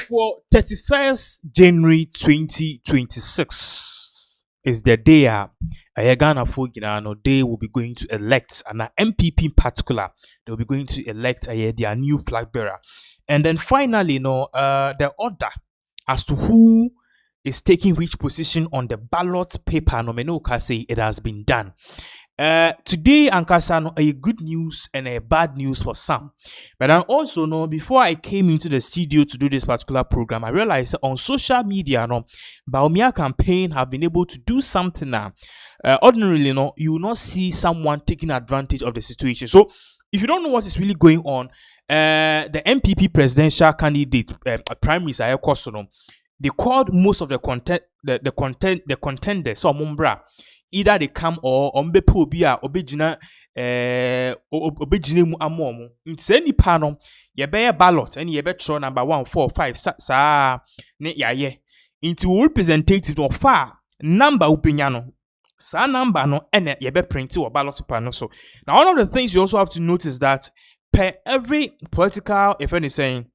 For 31st January 2026 is the day Ghana folk they will be going to elect an MPP in particular. They will be going to elect their new flag bearer. And then finally, the order as to who is taking which position on the ballot paper, say it has been done. Today, Ankasa, a good news and a bad news for some. But I also know before I came into the studio to do this particular program, I realized that on social media, Bawumia campaign have been able to do something now. Ordinarily, you will not see someone taking advantage of the situation. So, if you don't know what is really going on, the MPP presidential candidate, Prime Minister they called most of the contenders, so Mumbra. Either they come or ombepo obi a obegina mu amomo ntse nipa no ye be ballot and ye be tro number 1 4 5 sa ne yaye into representative no fa number upenya no sa number no ene ye be print or ballot paper no. So now one of the things you also have to notice that per every political, if any saying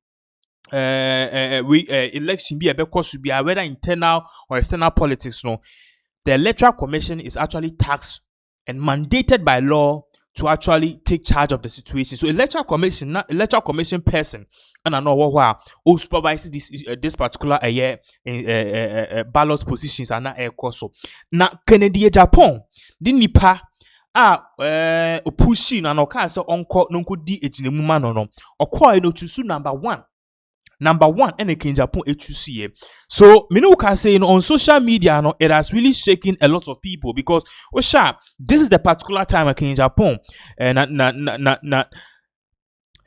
election be a be course be whether internal or external politics the Electoral Commission is actually tasked and mandated by law to actually take charge of the situation. So Electoral Commission person, and I know who supervises this particular ballot positions are not air course. Now Kennedy Agyapong di nipa pushing and oka so onko nonko di ejinemu ma no okwa no choose number 1. Number 1, and in Japan, HUCA. So, Minu can say on social media, it has really shaken a lot of people because, this is the particular time in Japan.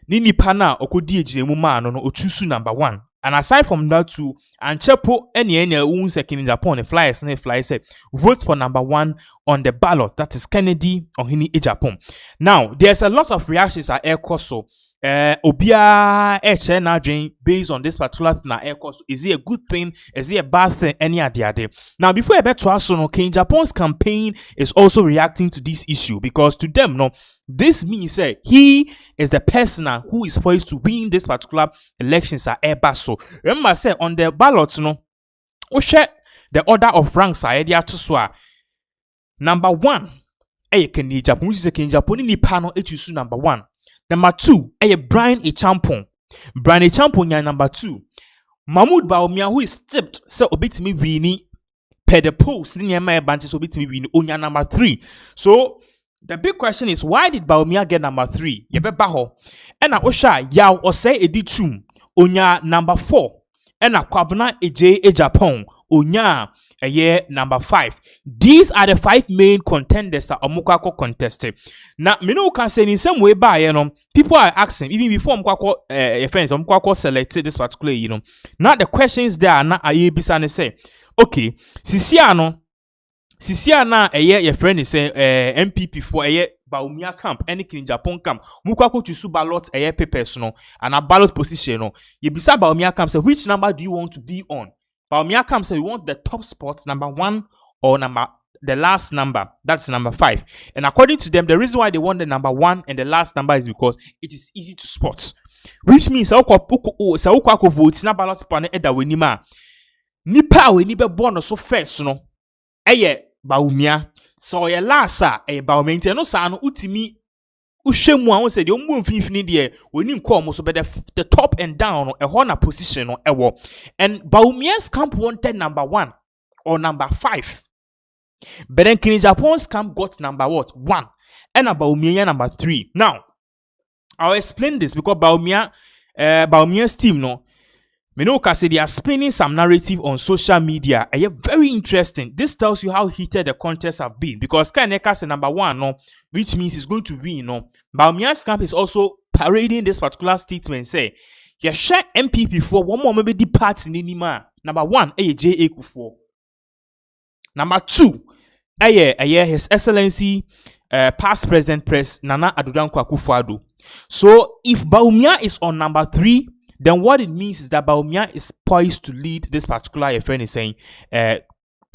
Nini pana okodi ejemu ma no choose number 1. And aside from that too, and chepo any un second in Japan, flyers say vote for number 1 on the ballot. That is Kennedy Ohini Agyapong. Now, there's a lot of reactions at Air Koso. Obia based on this particular thing na Air Koso. Is it a good thing? Is it a bad thing? Any other? Now, before I bet to us, Japan's campaign is also reacting to this issue because to them, this means he is the person who is poised to win this particular elections at Airbaso. Remember, say on the ballots, we share the order of ranks. Number 1, Kennedy Agyapong, which is a Japanese Nipano HUC number 1. Number 2, Brian Agyapong. Brian Agyapong number 2. Mahmoud Bawumia, who is tipped, so obit me wini per the post, near my branches obit me wini onya number 3. So the big question is, why did Bawumia get number 3? Yebe baho. And osha yaw or say editum onya number 4. And kwabna Agyapong onya number 5. These are the 5 main contenders that Omukako contested. Now, Mino can say in some way by people are asking, even before Omukako selected this particular, not the questions there are not bisane say, okay, Sisiana your friend is say MPP for Bawumia camp, anything in Japan camp, Mukako to ballot papers and a ballot position you beside Bawumia camp say which number do you want to be on? Bawumia comes say we want the top spot, number 1 or the last number. That's number 5. And according to them, the reason why they want the number 1 and the last number is because it is easy to spot. Which means vote na ballot pane eda wenima. Nipa we ni be born so first Bawumia. So ye last Bawumia no sa no utimi Ushemu I said you move there when you come so the top and down a corner position or ewo. And Bawumia's camp wanted number 1 or number 5. But then Japan's camp got number 1 and Bawumia number 3. Now I'll explain this because Bawumia's team Minoka said they are spinning some narrative on social media. Very interesting. This tells you how heated the contests have been. Because Kaneka said number 1, which means he's going to win. Bawumia's camp is also parading this particular statement. Say, you share MPP for one more maybe the parts in Nima. Number 1, J.A. Kufo. Number 2, His Excellency past President Press Nana Addo Dankwa Akufo-Addo. So if Bawumia is on number 3, then what it means is that Bawumia is poised to lead this particular friend is saying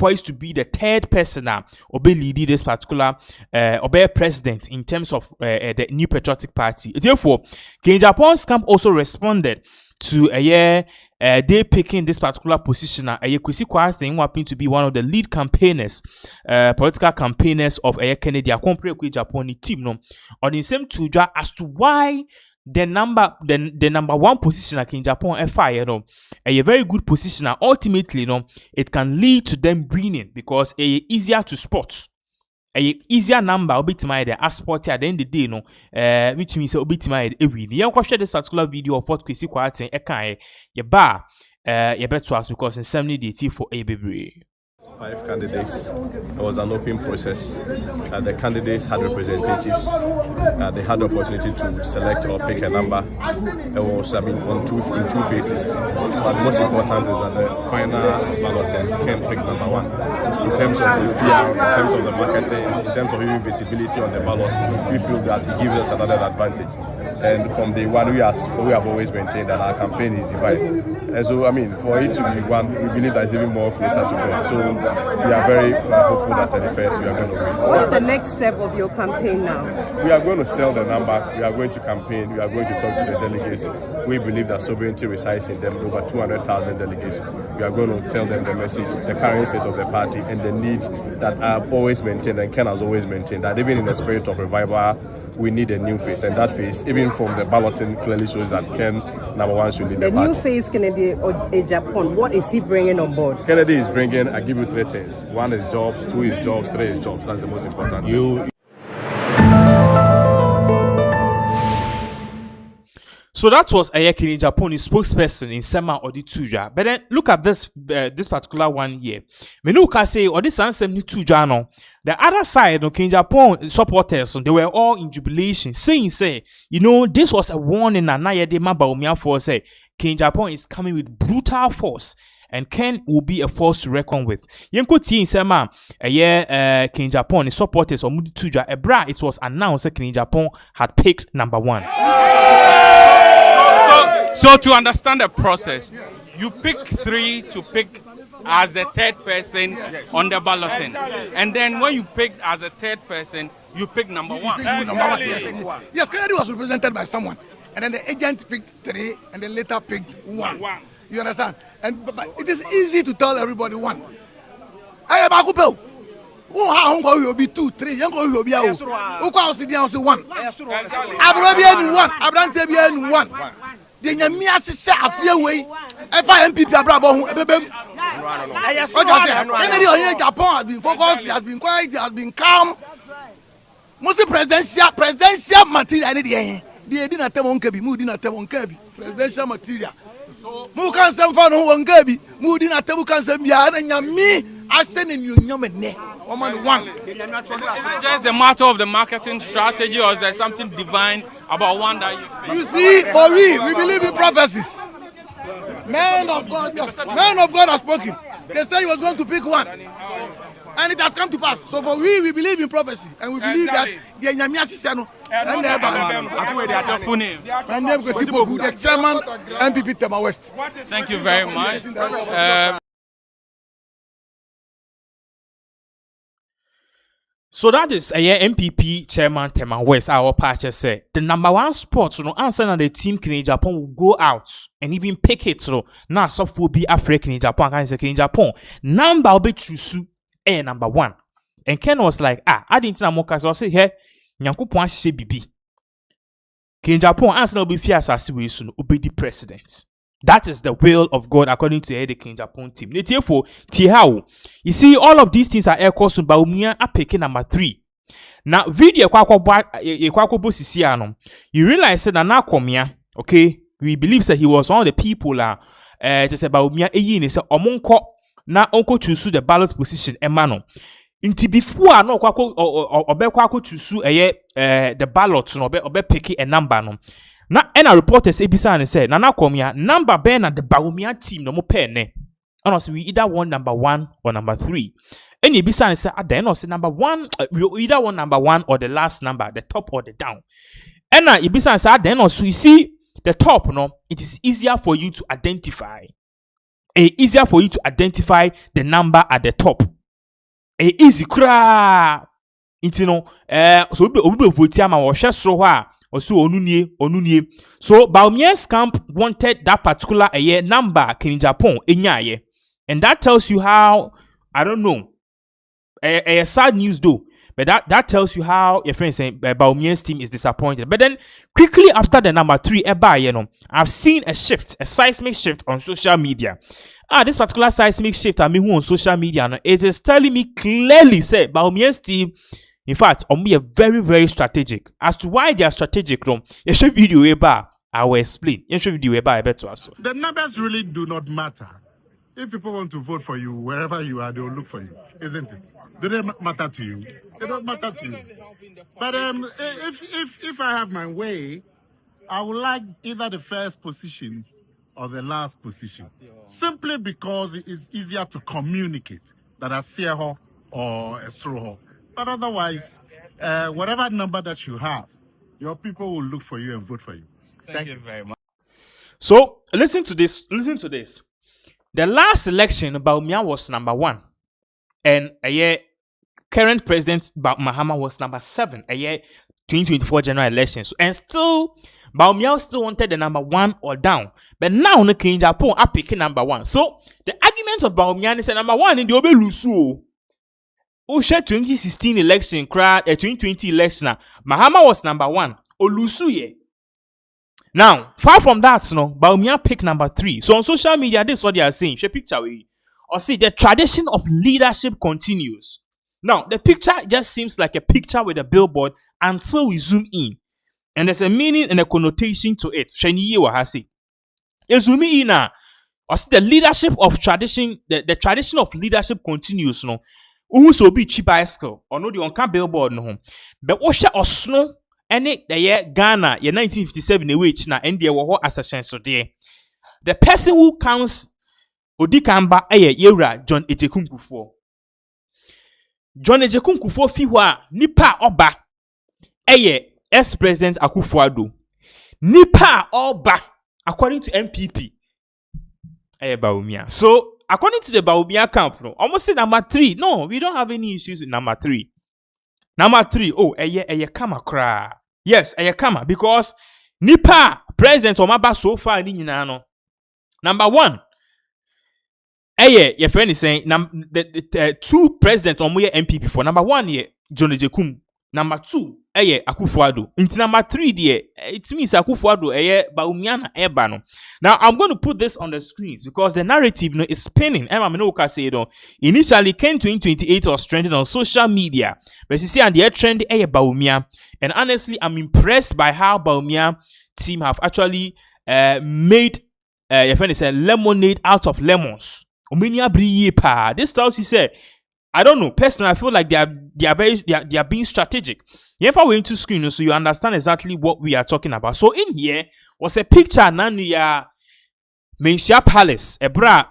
poised to be the third person or be leading this particular or be president in terms of the New Patriotic Party. Therefore, Agyapong's camp also responded to they picking this particular position. Kwesi Kwarteng happened to be one of the lead campaigners, political campaigners of Kennedy Agyapong team. No, on the same tuja as to why the number one position in Agyapong FI, a very good position. Ultimately, it can lead to them winning because easier to spot. A easier number obitima the asport at the end of the day, which means obitima every year. You can share this particular video of what Kwesi Kwarteng ye bar ye bet to us because in 70 days for a baby. 5 candidates. It was an open process. The candidates had representatives. They had the opportunity to select or pick a number. It was, in two phases. But the most important is that the final ballot can pick number 1. In terms of the PR, in terms of the marketing, in terms of even visibility on the ballot, we feel that it gives us another advantage. And from day one, we have always maintained that our campaign is divided. And so, for it to be one, we believe that it's even more closer to God. So we are very hopeful that 31st we are going to win. What's the next step of your campaign now? We are going to sell the number. We are going to campaign. We are going to talk to the delegates. We believe that sovereignty resides in them. Over 200,000 delegates. We are going to tell them the message, the current state of the party, and the needs that I have always maintained and Ken has always maintained. That even in the spirit of revival, we need a new face, and that face, even from the balloting, clearly shows that Ken, number 1, should lead the party. The new face, Kennedy Agyapong, what is he bringing on board? Kennedy is bringing, I give you 3 things. 1 is jobs, 2 is jobs, 3 is jobs. That's the most important thing. So that was Kennedy Agyapong, spokesperson in Sema Odituja. But then look at this particular one here. Menu can say or this answer ni tuja no. The other side, Kennedy Agyapong supporters, they were all in jubilation, saying, this was a warning and now Bawumia for say Kennedy Agyapong is coming with brutal force. And Ken will be a force to reckon with. Yenko T in Sema, Kennedy Agyapong, his supporters or Mudi Tuja, it was announced that Kennedy Agyapong had picked number 1. So to understand the process, you pick 3 to pick as the third person on the balloting. And then when you pick as a third person, you pick number 1. Yes, Kennedy was represented by someone. And then the agent picked 3 and then later picked 1. You understand? But it is easy to tell everybody 1. I am a couple. Who will be 2, 3, young will be out. Who calls the answer 1? Abrabian 1, Abrantabian 1. The Yamia say a few way. FIMP Abrabo, Kennedy or Japan has been focused, has been quiet, has been calm. Mostly presidential material. They didn't tell on Kebi, Moody not tell on Kebi. Presidential material. Who can send for no one Kebi, Moody not tell can send me, I send in you, Yaman. Is it just a matter of the marketing strategy, or is there something divine about one that you see? For we believe in prophecies. Men of God have spoken. They say he was going to pick 1, and it has come to pass. So for we believe in prophecy, and we believe that the Nyamia Sisano and the chairman MPP Tema West. Thank you very much. So that is MPP chairman Tema West. Our party say the number 1 spot, answer na the team Kennedy Agyapong will go out and even pick it. Now soft will be African Kennedy Agyapong. Can say Kennedy Agyapong number will be Trusu number 1. And Ken was like, I didn't know more. So I say here, Nyankopon she bibi. Kennedy Agyapong answer will be fear as we soon will be the president. That is the will of God according to the Kennedy Agyapong team. Therefore, you see, all of these things are air course to Bawumia picking number 3. Now, video you realize that now Komia, okay, we believe that he was one of the people to say Bawumia say omonko na onko choose the ballot position emano. Inti before no kwako choose the ballot no obe pick a number no. Na ena reporters ebisa and say Nana Komia number ben at the Bawumia team no mo pen honestly we either want number 1 or number 3. And ebisa and say then or say number 1 we either want number 1 or the last number, the top or the down. And ebisa and say then also you see the top no, it is easier for you to identify. Easier for you to identify the number at the top. Easy kra. Intino so obi vote ama wo hwe soro ho a oso onunie. So Bawumia's camp wanted that particular number King Japan enyaye. And that tells you how, I don't know, sad news though, but that tells you how your friend saying Bawumia's team is disappointed. But then quickly after the number 3 I've seen a seismic shift on social media. This particular seismic shift I mean who on social media, it is telling me clearly say Bawumia's team, in fact, we are very, very strategic. As to why they are strategic, video I will explain. The numbers really do not matter. If people want to vote for you, wherever you are, they will look for you, isn't it? Do they matter to you? They don't matter to you. But if I have my way, I would like either the first position or the last position, simply because it is easier to communicate than a Seho or a Sroho. But otherwise, whatever number that you have, your people will look for you and vote for you. Thank you very much. So listen to this. The last election, Bawumia was number 1, and current president Mahama was number 7. 2024 general elections, and still Bawumia still wanted the number 1 or down. But now the King Japan are picking number 1. So the argument of Bawumia is number 1 in the Obe Lusu. 2016 election, 2020 election, Mahama was number 1. Olusu ye. Now, far from that, Bawumia picked number 3. So on social media, this is what they are saying. Share picture with you. Or see, the tradition of leadership continues. Now, the picture just seems like a picture with a billboard until we zoom in. And there's a meaning and a connotation to it. Shani Wahasi. Zoom in now. Or see, the leadership of tradition, the tradition of leadership continues. So be cheap bicycle. Or no, the on billboard no. But Osha or snow. Any the year Ghana, year 1957, which na India war assassin so there. The person who counts Odikamba yera John Ejekun Kufuor. John Ejekun Kufuor fiwa nipa oba ex-president Akufo-Addo. Nipa oba according to MPP Bawumia. So according to the Bawumia camp, almost say number 3. No, we don't have any issues with number 3. Number 3, kama kra. Yes, kama, because nipa president omaba so far ni nyina no. Number 1, your friend is saying the 2 president omoye MPP for. Number 1 John Ejekun. Number 2 Akufo-Addo. Into number 3 it means Akufo-Addo Bawumia na eba no. Now I'm going to put this on the screens because the narrative is spinning. Initially, Ken 2028 was trending on social media, but you see, and the trend Bawumia. And honestly, I'm impressed by how Bawumia team have actually made your friend is a lemonade out of lemons. This tells you say, I don't know. Personally, I feel like they are being strategic. If I went into screen, so you understand exactly what we are talking about. So in here was a picture Nanuya Menshia Palace. Ebra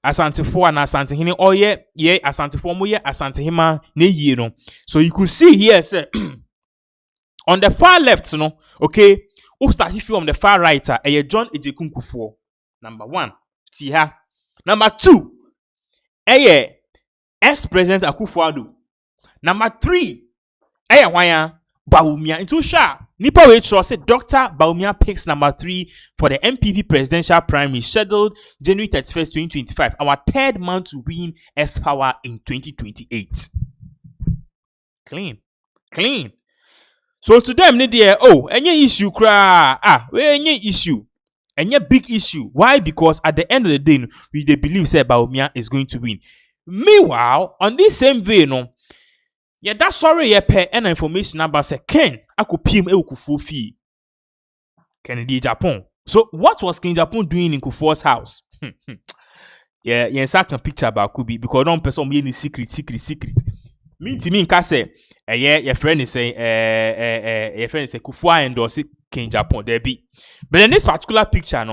Asantefo and Asantehine. Oh yeah, Asantefo moye Asantehima ne yeno. So you could see here, say, on the far left, okay, who started from the far right, John Ejekun Kufuor. Number 1, Tiha. Number 2. Ex-president Akufo-Addo. Number 3, wanya Bawumia. Into sha nipa we trust Dr. Bawumia picks number 3 for the MPP presidential primary scheduled January 31st, 2025. Our 3rd man to win S-Power in 2028. Clean. So to them, any issue any issue. Any big issue. Why? Because at the end of the day, we believe say Bawumia is going to win. Meanwhile, on this same vein, that's sorry and information about say Ken akupim Kufuor Kennedy Japan. So what was King Japan doing in Kufuor's house? Second picture about Kubi because don't person be any secret. Me say your friend is saying Kufuor endorse King Japan there be. But in this particular picture,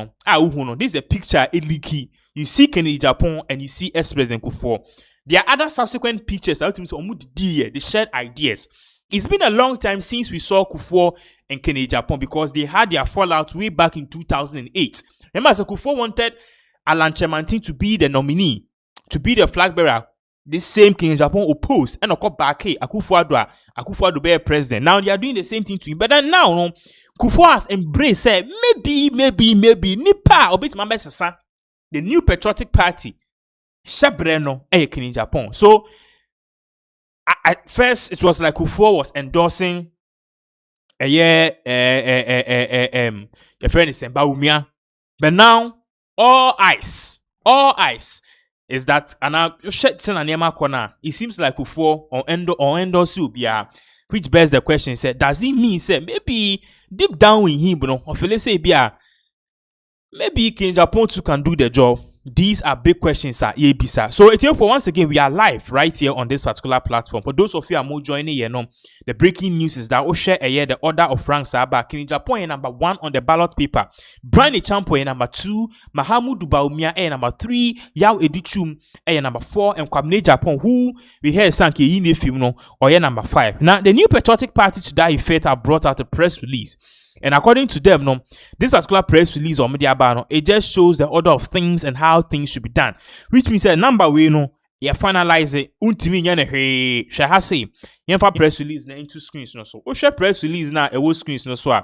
this is a picture leaky. You see Kennedy Japan and you see ex-president Kufuor. There are other subsequent pictures. They shared ideas. It's been a long time since we saw Kufuor and Kenny Agyapong because they had their fallout way back in 2008. Remember, Kufuor wanted Alan Chemantin to be the nominee, to be the flag bearer. This same Kenny Agyapong opposed and got back, hey, Akufo-Addo be president. Now they are doing the same thing to him. But then now, no, Kufuor has embraced, said, maybe, Nipa, or bit my son, the new patriotic party, Shabreno, Kenny Agyapong. So, at first, it was like Kufuor was endorsing your friend is Bawumia. But now, all eyes is that, and I shed an Anema corner. It seems like Kufuor or endorse Ubia, which bears the question, said, does it mean, say, maybe deep down in him, or let's say, maybe Kenny Agyapong too can do the job? These are big questions, sir. So it's here for once again, we are live right here on this particular platform. For those of you who are more joining, the breaking news is that Oshe the order of ranks are back. Kenny Agyapong number 1 on the ballot paper. Brian Agyapong number 2. Mahamud Bawumia number 3. Yao Edichum number 4. And Kwabena Agyapong, who we hear Sanke in film or number 5. Now, the new patriotic party to that effect have brought out a press release. And according to them, this particular press release or media bar, it just shows the order of things and how things should be done. Which means that number we you finalize it. Untimi nyane he shall say. You press release na into screens no so. Share press release na ewo screens no so.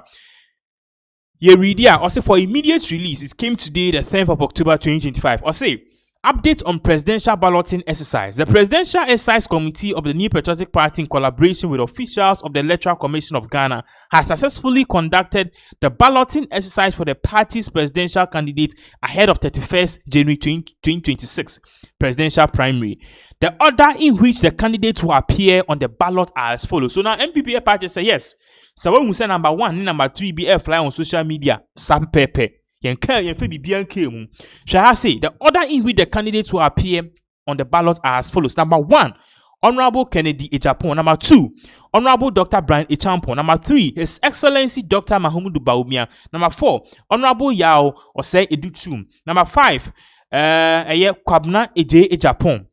You read here. Also for immediate release, it came today, the 10th of October 2025. Or say updates on presidential balloting exercise. The Presidential Exercise Committee of the New Patriotic Party, in collaboration with officials of the Electoral Commission of Ghana, has successfully conducted the balloting exercise for the party's presidential candidate ahead of 31st January 2026 presidential primary. The order in which the candidates will appear on the ballot are as follows. So now MPPA party say yes. So when we say number 1 and number 3 be fly on social media, some pepe. Shall I say the order in which the candidates will appear on the ballot are as follows. Number 1, Honorable Kennedy Agyapong. Number 2, Honorable Dr. Brian Agyapong. Number 3, His Excellency Dr. Mahamud Bawumia. Number 4, Honorable Yao Osei Edichum. Number 5, Kwabena Agyapong.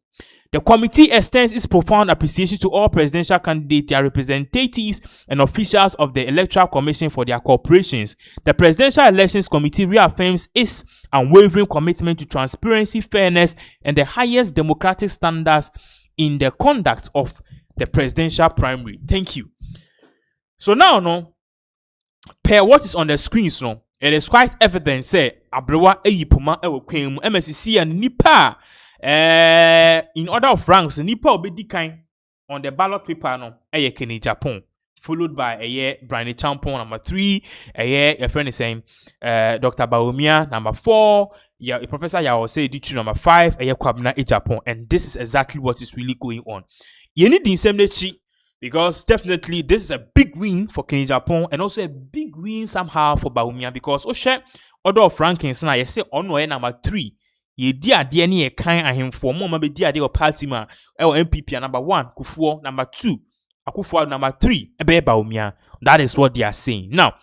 The committee extends its profound appreciation to all presidential candidates, their representatives, and officials of the Electoral Commission for their cooperations. The Presidential Elections Committee reaffirms its unwavering commitment to transparency, fairness, and the highest democratic standards in the conduct of the presidential primary. Thank you. So now, per what is on the screens, it is quite evident, say, Abrewa Eyipuma Ewokwemu, MSCC and Nipa. In order of ranks, Nipa will be declined on the ballot paper. Kenny Agyapong, followed by Brian Agyapong, number 3. Your friend is saying Dr. Bawumia, number 4. Professor Yao Osei Edichum, number 5. Kwabena Agyapong, and this is exactly what is really going on. You need the indemnity because definitely this is a big win for Kenny Agyapong and also a big win somehow for Bawumia because order of rankings now you say on number 3. Ye dia de ne ye kan ahemfo mo ma be dia de party ma MPP number 1 Kufuor, number 2 Akufo, number 3 ebe Bawumia. That is what they are saying. Now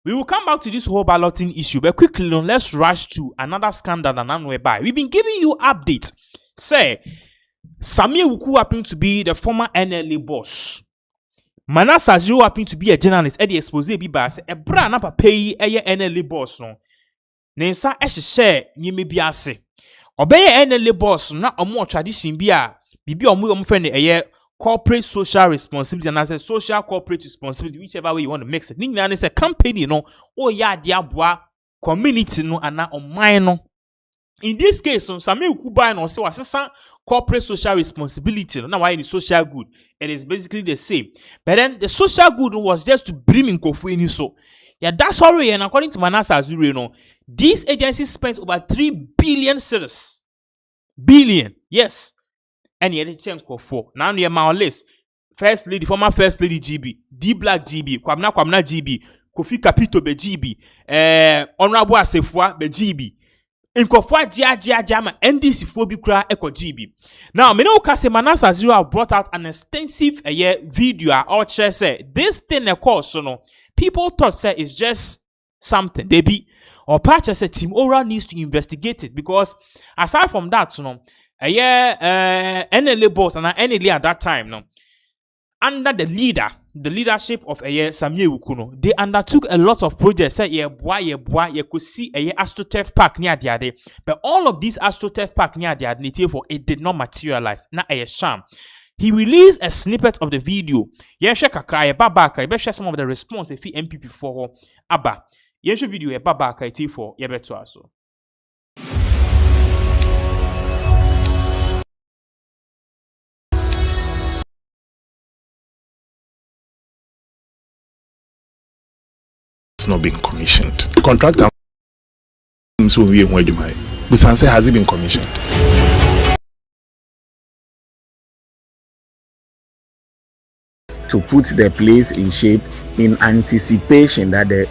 we will come back to this whole balloting issue, but quickly let's rush to another scandal that I'm whereby we've been giving you updates. Say Samia Wuku happened to be the former NLA boss. Manasa Zero happened to be a journalist at the expose bi ba say e bra na papa yi NLA boss no. Nensa share nyime bi ase. Obeye NLA boss na omo tradition bi a bibi omo friend corporate social responsibility and as a social corporate responsibility, whichever way you want to mix it. Ningna is a company ya diabwa community ana omine. In this case, Samia Ukuba no say wasesa corporate social responsibility. Now why in social good? It is basically the same. But then the social good was just to bring in Kofu in so. Yeah, that's all right. And according to Manasa Azuri, these agencies spent over 3 billion cedis. Billion, yes. And yet they for now near my list. First lady, former first lady GB, D Black GB, Kwabena GB, Kofi Kapito be GB, Honorable Asefua be GB. In Kofwa Jama NDC Phobi Kra Eko GB. Now, Meno Kase Manasa Zero have brought out an extensive video or say this thing course people thought say it's just something. They be or patch say Team Ora needs to investigate it because aside from that, NLA boss and NLA at that time, under the leader, the leadership of Samye Wukuno, they undertook a lot of projects. Say ye could see AstroTurf Park near the other. But all of these AstroTurf Park near the other, it did not materialize. Na a sham. He released a snippet of the video. Yesha kakra babaka. You share some of the response if he MPP for Abba. Yesha video babaka it for yebeto aso. Not been commissioned. The contractor has it been commissioned? To put the place in shape in anticipation that the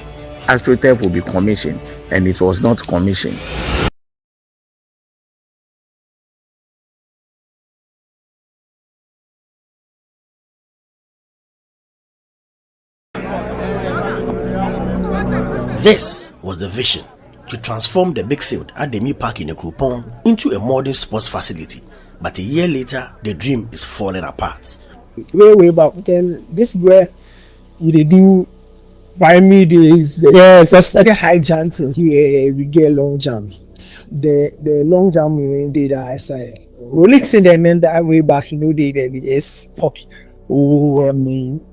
AstroTurf will be commissioned, and it was not commissioned. This was the vision, to transform the big field at the new park in Agyapong into a modern sports facility. But a year later, the dream is falling apart. Way back then, this is where you do primary days. Yes, I started high jumping here. We get long jump. The long jump we did, I say, really see them in that way back. You know, they is pop. Oh, I mean,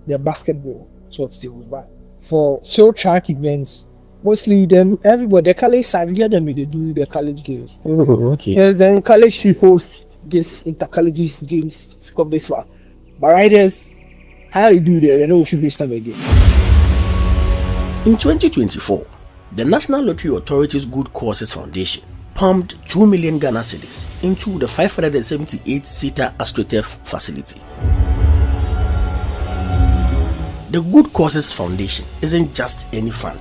the basketball. So it was back. For show track events, mostly them everybody, the college side, yeah, them they do the college games. Oh, okay. Yes, then college we host this intercolleges games, come this far. But riders, how you do that? I know we should be some again. In 2024, the National Lottery Authority's Good Causes Foundation pumped 2 million Ghana cedis into the 578-seater AstroTurf facility. The Good Causes Foundation isn't just any fund.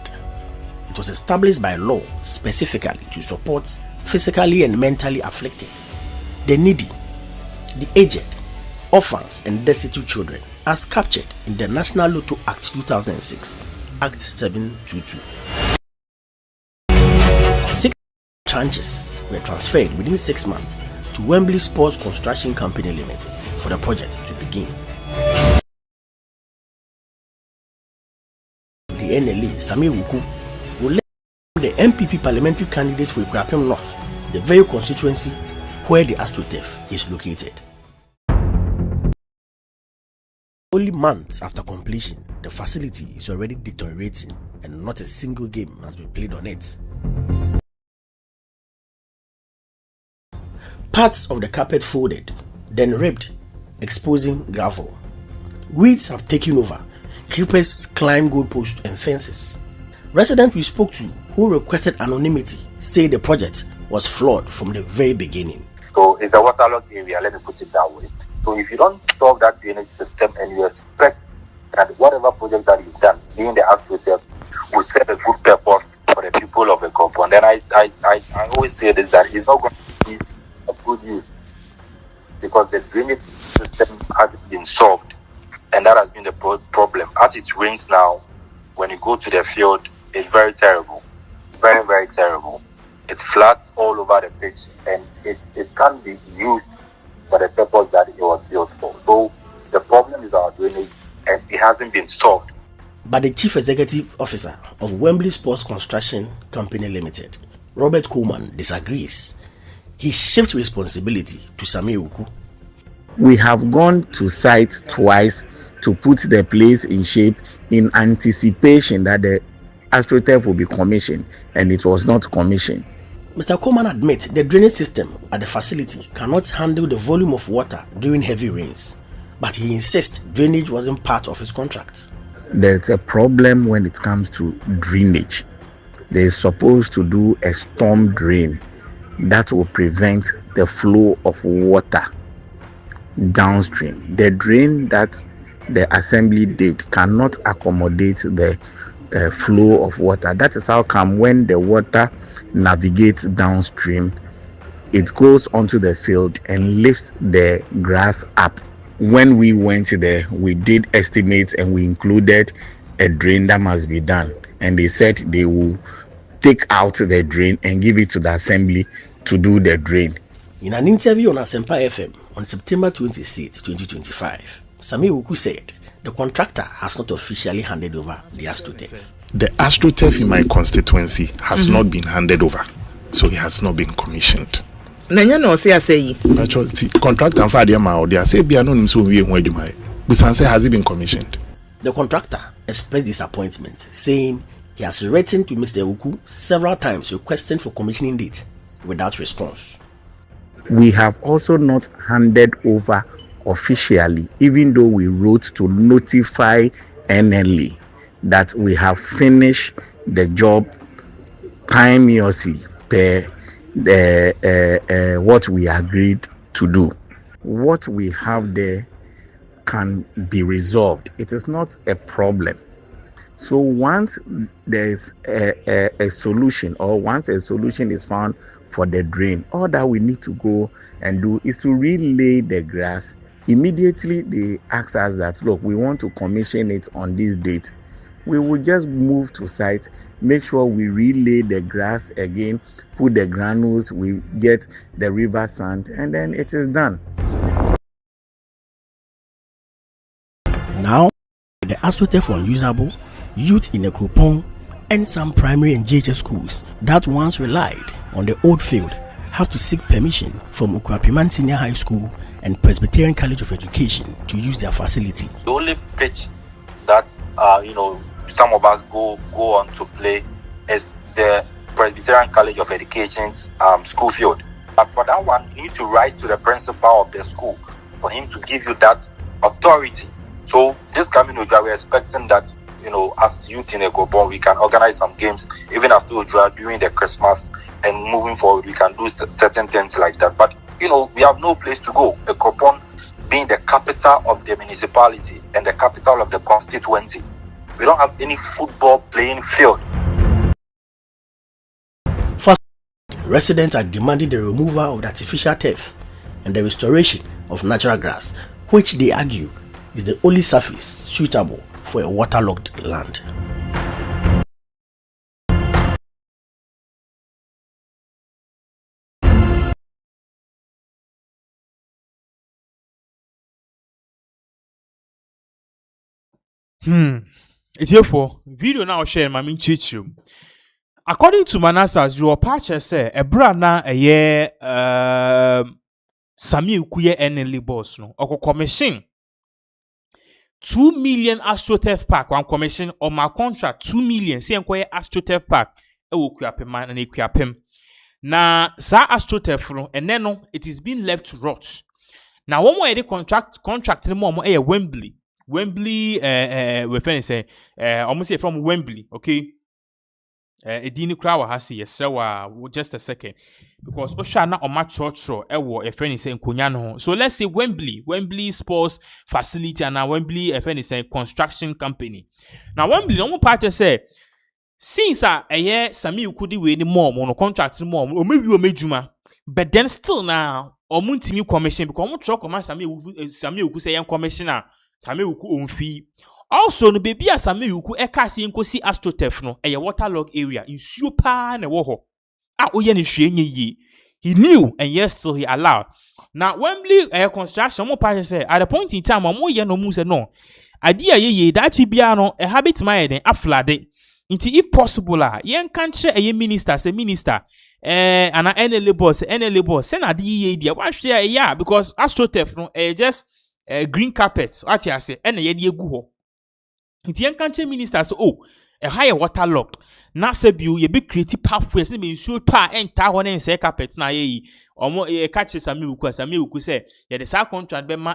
It was established by law specifically to support physically and mentally afflicted, the needy, the aged, orphans and destitute children as captured in the National Lotto Act 2006, Act 722. 6 tranches were transferred within 6 months to Wembley Sports Construction Company Limited for the project to begin. The NLA, Samye Wuku, will let the MPP parliamentary candidate for Agyapong North, the very constituency where the AstroTurf is located. Only months after completion, the facility is already deteriorating and not a single game has been played on it. Parts of the carpet folded, then ripped, exposing gravel. Weeds have taken over. Creepers climb goalposts and fences. Residents we spoke to, who requested anonymity, say the project was flawed from the very beginning. So it's a waterlogged area, let me put it that way. So if you don't solve that drainage system and you expect that whatever project that you've done, being the AstroTurf, will serve a good purpose for the people of the compound, then I always say this, that it's not going to be a good use because the drainage system hasn't been solved. And that has been the problem. As it rains now, when you go to the field, it's very terrible. Very, very terrible. It floods all over the pitch and it can't be used for the purpose that it was built for. So the problem is our drainage and it hasn't been solved. But the Chief Executive Officer of Wembley Sports Construction Company Limited, Robert Coleman, disagrees. He shifts responsibility to Samye Wuku. We have gone to site twice to put the place in shape in anticipation that the AstroTurf will be commissioned, and it was not commissioned. Mr. Coleman admits the drainage system at the facility cannot handle the volume of water during heavy rains, but he insists drainage wasn't part of his contract. There's a problem when it comes to drainage. They're supposed to do a storm drain that will prevent the flow of water downstream. The drain that the assembly did cannot accommodate the flow of water. That is how come when the water navigates downstream, it goes onto the field and lifts the grass up. When we went there, we did estimates and we included a drain that must be done, and they said they will take out the drain and give it to the assembly to do the drain. In an interview on Asempa FM on September 26, 2025, Samye Wuku said the contractor has not officially handed over the AstroTurf. The AstroTurf in my constituency has not been handed over, so it has not been commissioned. Nanya no say Contractor and father ma they say be anonym so we has it been commissioned? The contractor expressed disappointment, saying he has written to Mr. Uku several times requesting for commissioning date without response. We have also not handed over officially, even though we wrote to notify NLA that we have finished the job timeously per what we agreed to do. What we have there can be resolved. It is not a problem. So once there's a solution, or once a solution is found for the drain, all that we need to go and do is to relay the grass. Immediately they ask us that, look, we want to commission it on this date. We will just move to site, make sure we relay the grass again, put the granules, we get the river sand, and then it is done. Now, the AstroTurf unusable, youth in the Kupong and some primary and JHS schools that once relied on the old field have to seek permission from Ukwapiman Senior High School and Presbyterian College of Education to use their facility. The only pitch that some of us go on to play is the Presbyterian College of Education's school field. But for that one, you need to write to the principal of the school for him to give you that authority. So this coming Ojua, we're expecting that, as youth in Agyapong, we can organize some games even after Ojua during the Christmas, and moving forward, we can do certain things like that. But, we have no place to go. Agyapong being the capital of the municipality and the capital of the constituency, we don't have any football playing field. First, residents are demanding the removal of the artificial turf and the restoration of natural grass, which they argue is the only surface suitable for a waterlogged land. It's here for video now share my main chichu. According to Manassas, your patcher say a brana a year Sami Ukuye NLA boss no or commission 2 million AstroTurf pack one commission on my contract 2 million see enquire AstroTurf pack e wo kuapem man na kuapem na sa AstroTurf no and then it is being left to rot. Now one more contract no more Wembley we fin say almost say from Wembley, okay. Edini Krawa hasi yesrewa just a second because Osha na oma chotro ewo friend say nkonya no. So let's say Wembley Sports Facility and Wembley a friend say construction company. Now Wembley no part say since Sami Ukudi we ni more no contract more or maybe o mejuma, but then still now omuntimi commission because omu tro command Sami Uku say yan commissioner Sami Uku on fee. Also, no baby as Sami Uku ekasi nkosi AstroTurf no a waterlog area in super na wo ho. Oye ni hwe nye. He knew and yes still he allowed. Now Wembley construction mo pa say at the point in time mo ye no mu say no. Idea ye that bia no a habit my den aflade. Inti if possible yen kan kire minister say minister ana NLA boss say na di ye dia wa hwe ya because AstroTurf no just green carpet what you say na ye di egu ho. Inti yen kan kire minister say a higher waterlogged. Na sebiu ye be creative pathways ni be nsuo to a enta ho na nse carpet na ye omo ye catch Sami Uku say ye the sa contract be ma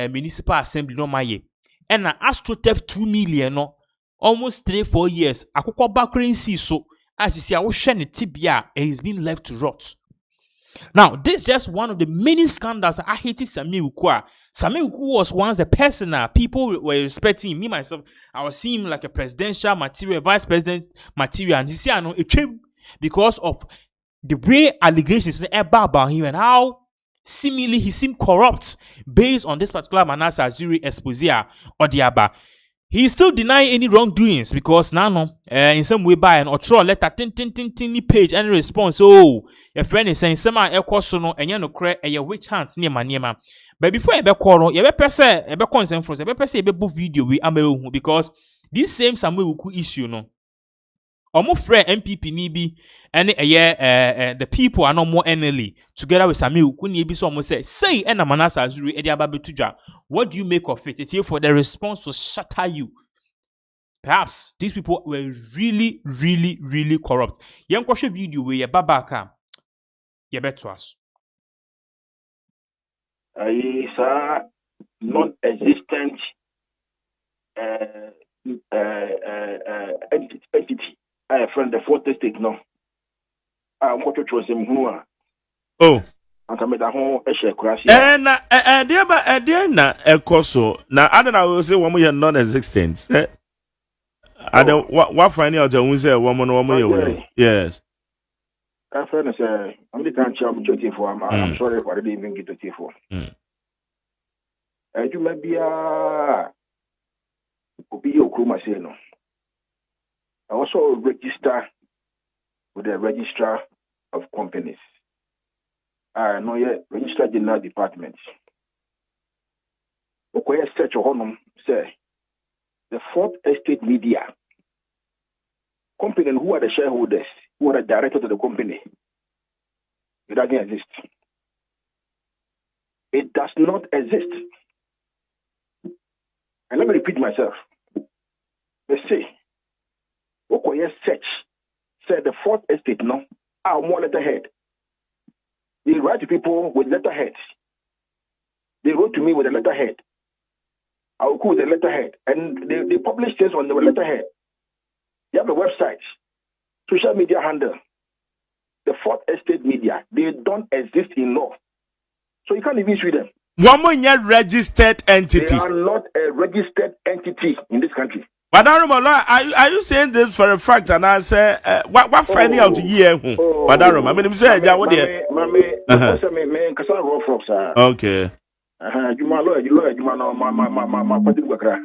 municipal assembly no ma ye. And na AstroTurf 2 million no almost 3-4 years akokọ bakrency so as you see I will share ne tibia it is being left to rot. Now, this is just one of the many scandals I hated Sami Uku. Sami Uku was once a person people were respecting me myself. I was seeing him like a presidential material, vice president material, and this year it came because of the way allegations about him and how seemingly he seemed corrupt based on this particular Manasseh Azuri exposure or Diaba. He still denying any wrongdoings because now in some way by an or letter tin page and response. Oh, your friend is saying some no and no cre a witch hands near my near. But before I be call you be say e be consent for be say be book video we am because this same Samuel Wuku issue no. Omo friend MPP ni bi ene the people are no more NLE together with Samuel Wuku ni bi so omo say na Manasa Azuri e dey ababetudwa. What do you make of it? It's here for the response to shatter you. Perhaps these people were really corrupt. Yen kwahwe video we ye babaka ye beto us. Non-existent entity. I have friend the fourth estate no. I'm going to choose him who are. Oh. And I made a whole issue crash. Dear na ekoso. Now I don't know say one more non-existent. I don't what finding out when say woman. Yes. My friend is I'm the can't I'm 24. I'm sorry for I didn't even get 24. You may be your crew say no. I also register with the registrar of companies. I know yet register general department. Okay, search your home say the fourth estate media company who are the shareholders, who are the directors of the company. It doesn't exist. It does not exist. And let me repeat myself. Let's see. Okay, search. Say the fourth estate, no, our more letterhead. They write to people with letterheads. They wrote to me with a letterhead. I will call the letterhead. And they publish this on the letterhead. They have a website, social media handle. The fourth estate media, they don't exist in law. So you can't even sue them. One more registered entity. They are not a registered entity in this country. But are you saying this for a fact? And I say, what finding out here? But I mean, say, what there? Okay. You know, my party worker.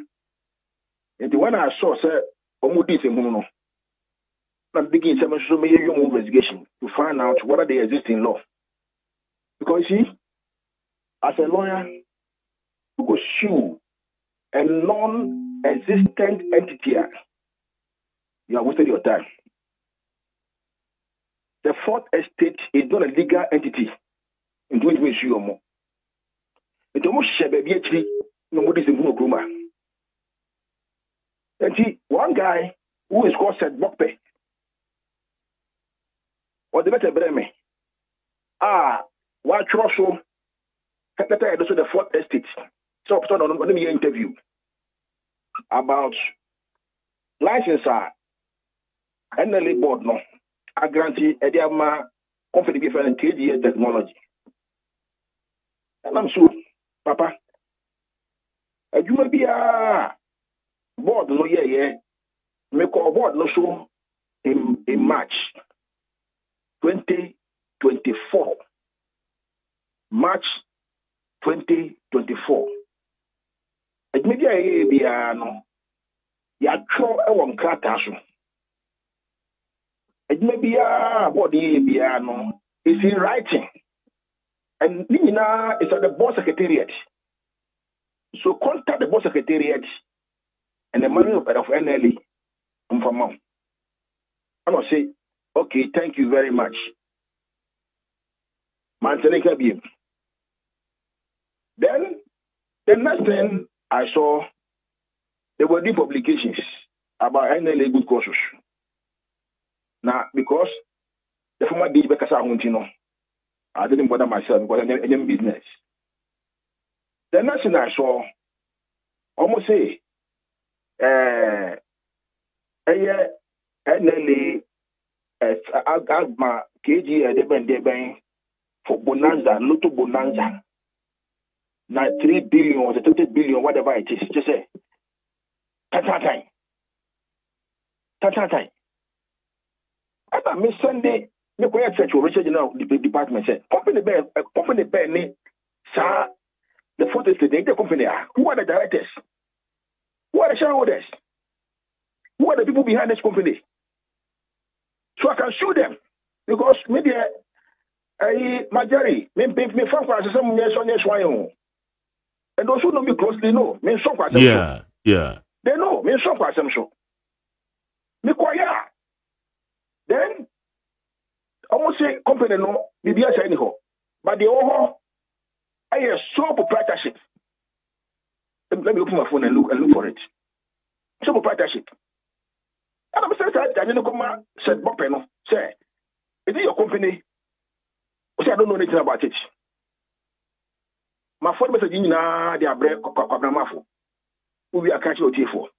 And when I saw, sir, Omudi Semuno, I'm beginning to make your own investigation to find out whether they exist in law. Because you see, as a lawyer, you could sue a non-existent entity. You have wasted your time. The fourth estate is not a legal entity into which we sue more. It's almost baby nobody is in Gruma. And see, one guy who is called Seth Bokpe, or the better Breme, why Trosso, the fourth estate. So, let me interview about license NLA board no. I guarantee Ediama company different 3D technology. And I'm sure, Papa, you may be a board no make a board no show in March 2024. March 2024. It may be a no. Ya tro e won krata so. It may be a body be a no. It's in writing. And Nina is at the board secretariat. So contact the board secretariat and the money of NLE from mom. I must say, okay, thank you very much. Mantenika be. Then the next thing I saw, there were new publications about NLA good courses. Now, because the former DB Casa I didn't bother myself because I didn't business. The next thing I saw, almost say, NLA Agma KG Deben for Bonanza, Lotto Bonanza. Now 3 billion or 30 billion, whatever it is, just say, time. After Miss Sunday, me go check your research now. The department said, company bear me, sir. The fourth estate, the company. Who are the directors? Who are the shareholders? Who are the people behind this company? So I can sue them because maybe Majari, me from some years and those who know me closely know me so quite yeah. They know me so quite some so. Me kwaya. Then almost say company no BBS anyhow. But the overall I have sole proprietorship. Let me open my phone and look for it. Sole proprietorship. And I'm saying that I didn't come said Bopeno say, is it your company? I don't know anything about it. My phone message in the break who we are catching for.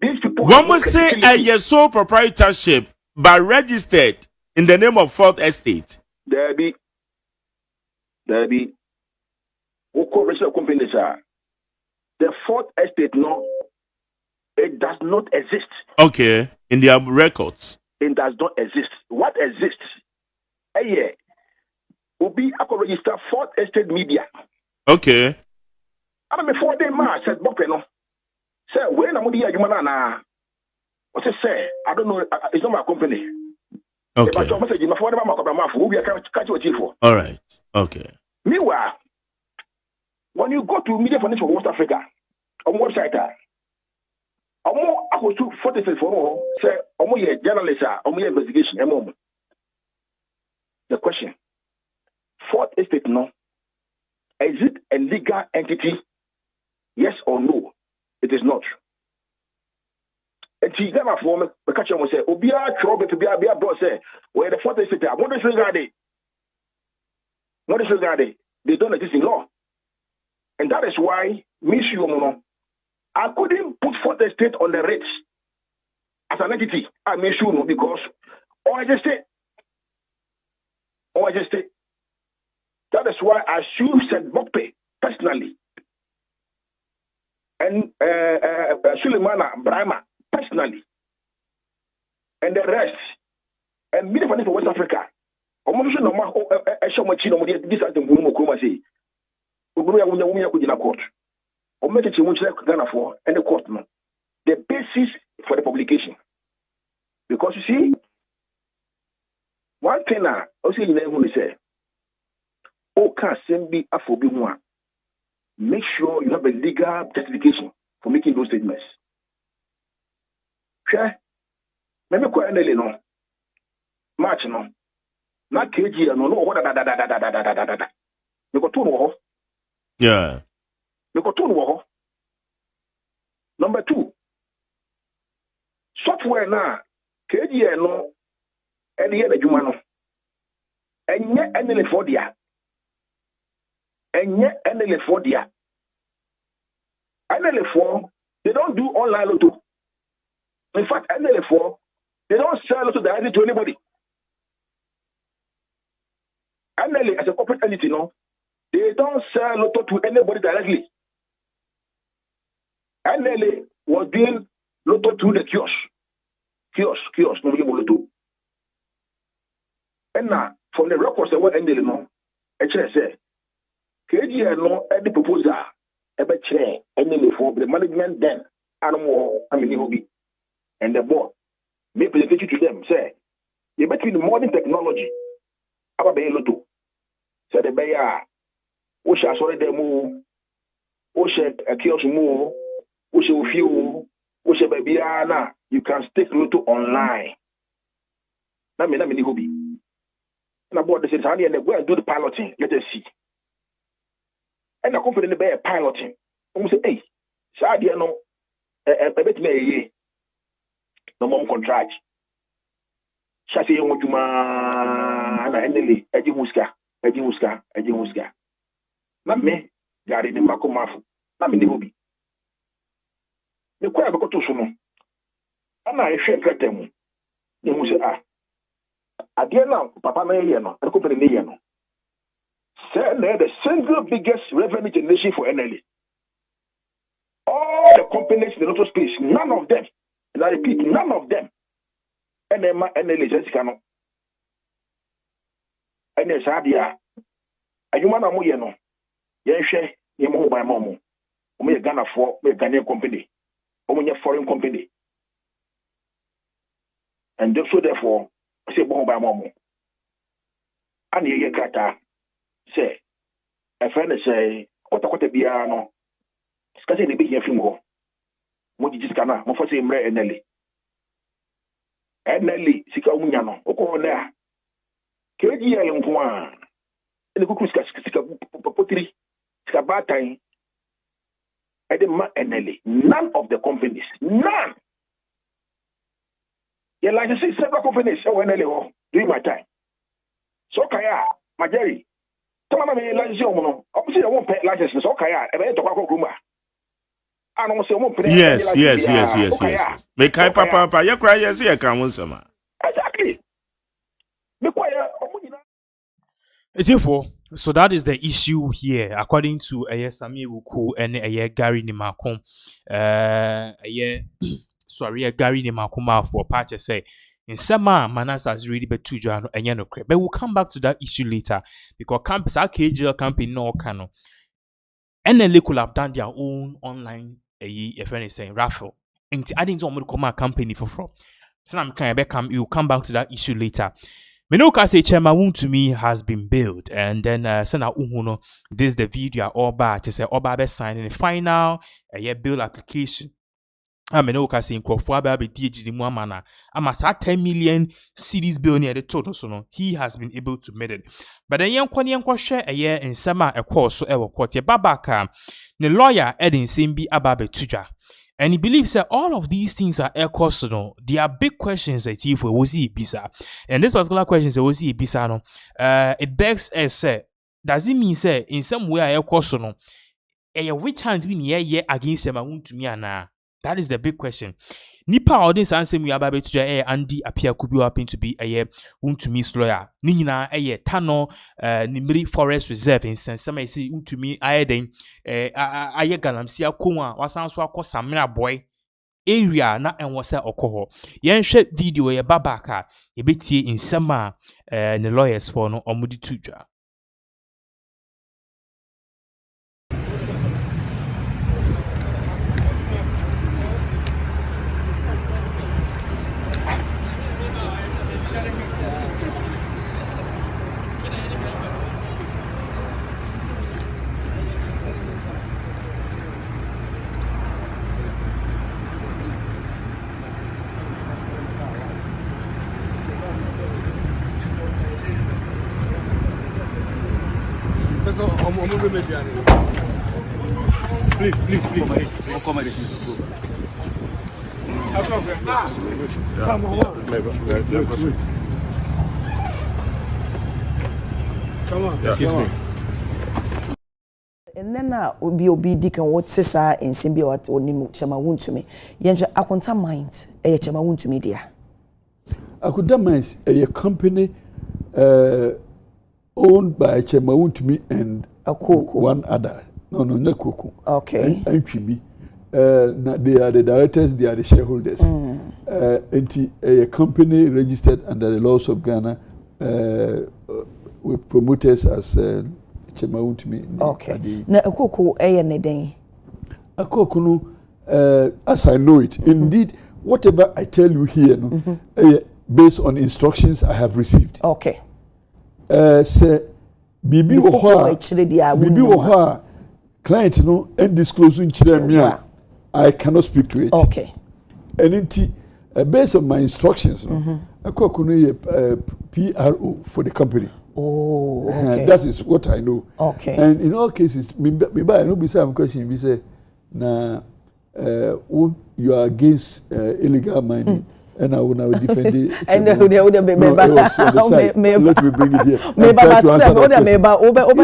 These people One must say a sole proprietorship but registered in the name of Fourth Estate. There be who co-registered companies are the Fourth Estate no, it does not exist. Okay, in their records. It does not exist. What exists? Will be a register Fourth Estate Media. Okay. And before they said Bopeno. Say when I'm the Yumana. What say? I don't know. It's not my company. Okay. All right. Okay. Meanwhile, when you go to Media Foundation for West Africa on website, I go to 44 say journalist investigation. The question: Fourth Estate no, is it a legal entity? Yes or no? It is not. And she never for me, because you say, Obia trouble to be a boss, where the Fourth Estate, what disregarded, they don't exist in law. And that is why, I couldn't put Fourth Estate on the rates as an entity. I because, I just say, that is why I sued Bokpe personally. And Suleimana Brahma personally, and the rest, and Media Foundation for West Africa. Almost no more. Show much no more. This is the Mumu say. Uguya kujina court. Or make it much like Ghana for and the court no. The basis for the publication, because you see, one thing I also you never say. Oh, can send be a for one. Make sure you have a legal justification for making those statements. Okay? Maybe quite no. March no. Not KG no what da. We got two. Yeah. We got two. Number 2. Software na KG no any year adwuma no. Enye enele for dia. Enye enele for dia. NL4, they don't do online lotto. In fact, NL4, they don't sell lotto directly to anybody. NL as a corporate entity, no, they don't sell lotto to anybody directly. NL was doing lotto through the kiosk, no lotto. And now, from the records that were NL, no, actually say, KGL no, any proposal. Ever chair and for the management then animal and the board may present you to them say you between the modern technology about be lotto said the bear Osha sorry demo Osha a kiosk more Osha few Osha baby you can stake lotto online. That mean hobby. And about this is how they go and do the piloting. Let us see. And the company the bear piloting. We say, hey, Sadia no, a bit me no more contract. Chassis young Juma and Endely, Ejimuska. Not me, got it in Macomafu. Not me, the hobby. The choir got to Suno. And I share them. You will say, I dear now, Papa Mayano, and company Mayano. They're the single biggest revenue generation for NLA. All the companies in the lotto space, none of them, and I repeat, none of them, NLA just cannot. And there's Adia, a human amoyano, Yeshe, Yemo by Momo, We Ghana for we Ghanaian company. We foreign company. And so therefore, I say bon by momo. And ye kata say a friend say what biya no. Skase de be here film go. Mo just kana mo for say mre eneli sika umunya no okọ na keji ya nko a ele kuku sika potiri sika batan ma eneli none of the companies none yeah like I say several companies eneli ho during my time so kaya majeri tama me license o mo no o say won pay license so kaya e be to kwa kroma. Yes. Make kai papa, you cry, yes, you can sama. Exactly. So that is the issue here, according to Sami Wuku and Gary Nimakom. Gary Nimakoma for Pacha say. In summer, Manasa has really been too jano and yano crap. But we'll come back to that issue later because campus, our KJ camping no cano. And then they could have done their own online a friend is saying raffle. And I didn't want to come a company for fraud. So I'm kind of you'll come back to that issue later. Menoka say Chairman to me has been built, and then send out this is the video all bad to say Oba signing the final bill application. Menoka saying Kwafwa be DG the Muamana. Amasa 10 million CDs bill near the total, so no, he has been able to meet it. But the young Kwani share a year in summer a course so ever court Babaka, the lawyer Edin Simbi Ababe Tuja. And he believes that all of these things are air course, no. There are big questions that if we was bisa. And this particular question is was bisa no. It begs as say, does it mean say in some way air course no? Which hands been here against them to me and that is the big question. Nipa audience answer me about to Andy appear could be happen to be a to me lawyer. Nina Tano Nimri Forest Reserve in Sansama say to me I then galamsia kuma was answer ko samina boy area na and was alcohol. Yen shed video babaka a bit in summer the lawyers for no omudi tuja. Please. Come on. Excuse me. And then obi can what says in Simbi what onimu chama wuntu me. Yenja akonta mind chama wuntu me dia. Akonta Mines a company owned by Chema Wuntumi and one other. No, Kuku. Okay. And PB. They are the directors, they are the shareholders. A company registered under the laws of Ghana with promoters as Chema Wuntumi. Okay. Na Kuku neden. Akoko as I know it, indeed, whatever I tell you here, based on instructions I have received. Okay. Say Bibi Oha client no and disclosing children I cannot speak to it. Okay. And based on my instructions, Akoko PRO for the company. Oh, okay. That is what I know. Okay. And in all cases, maybe I know some question. We say, "Na, you are against illegal mining." And I will now defend it. And let me bring it here.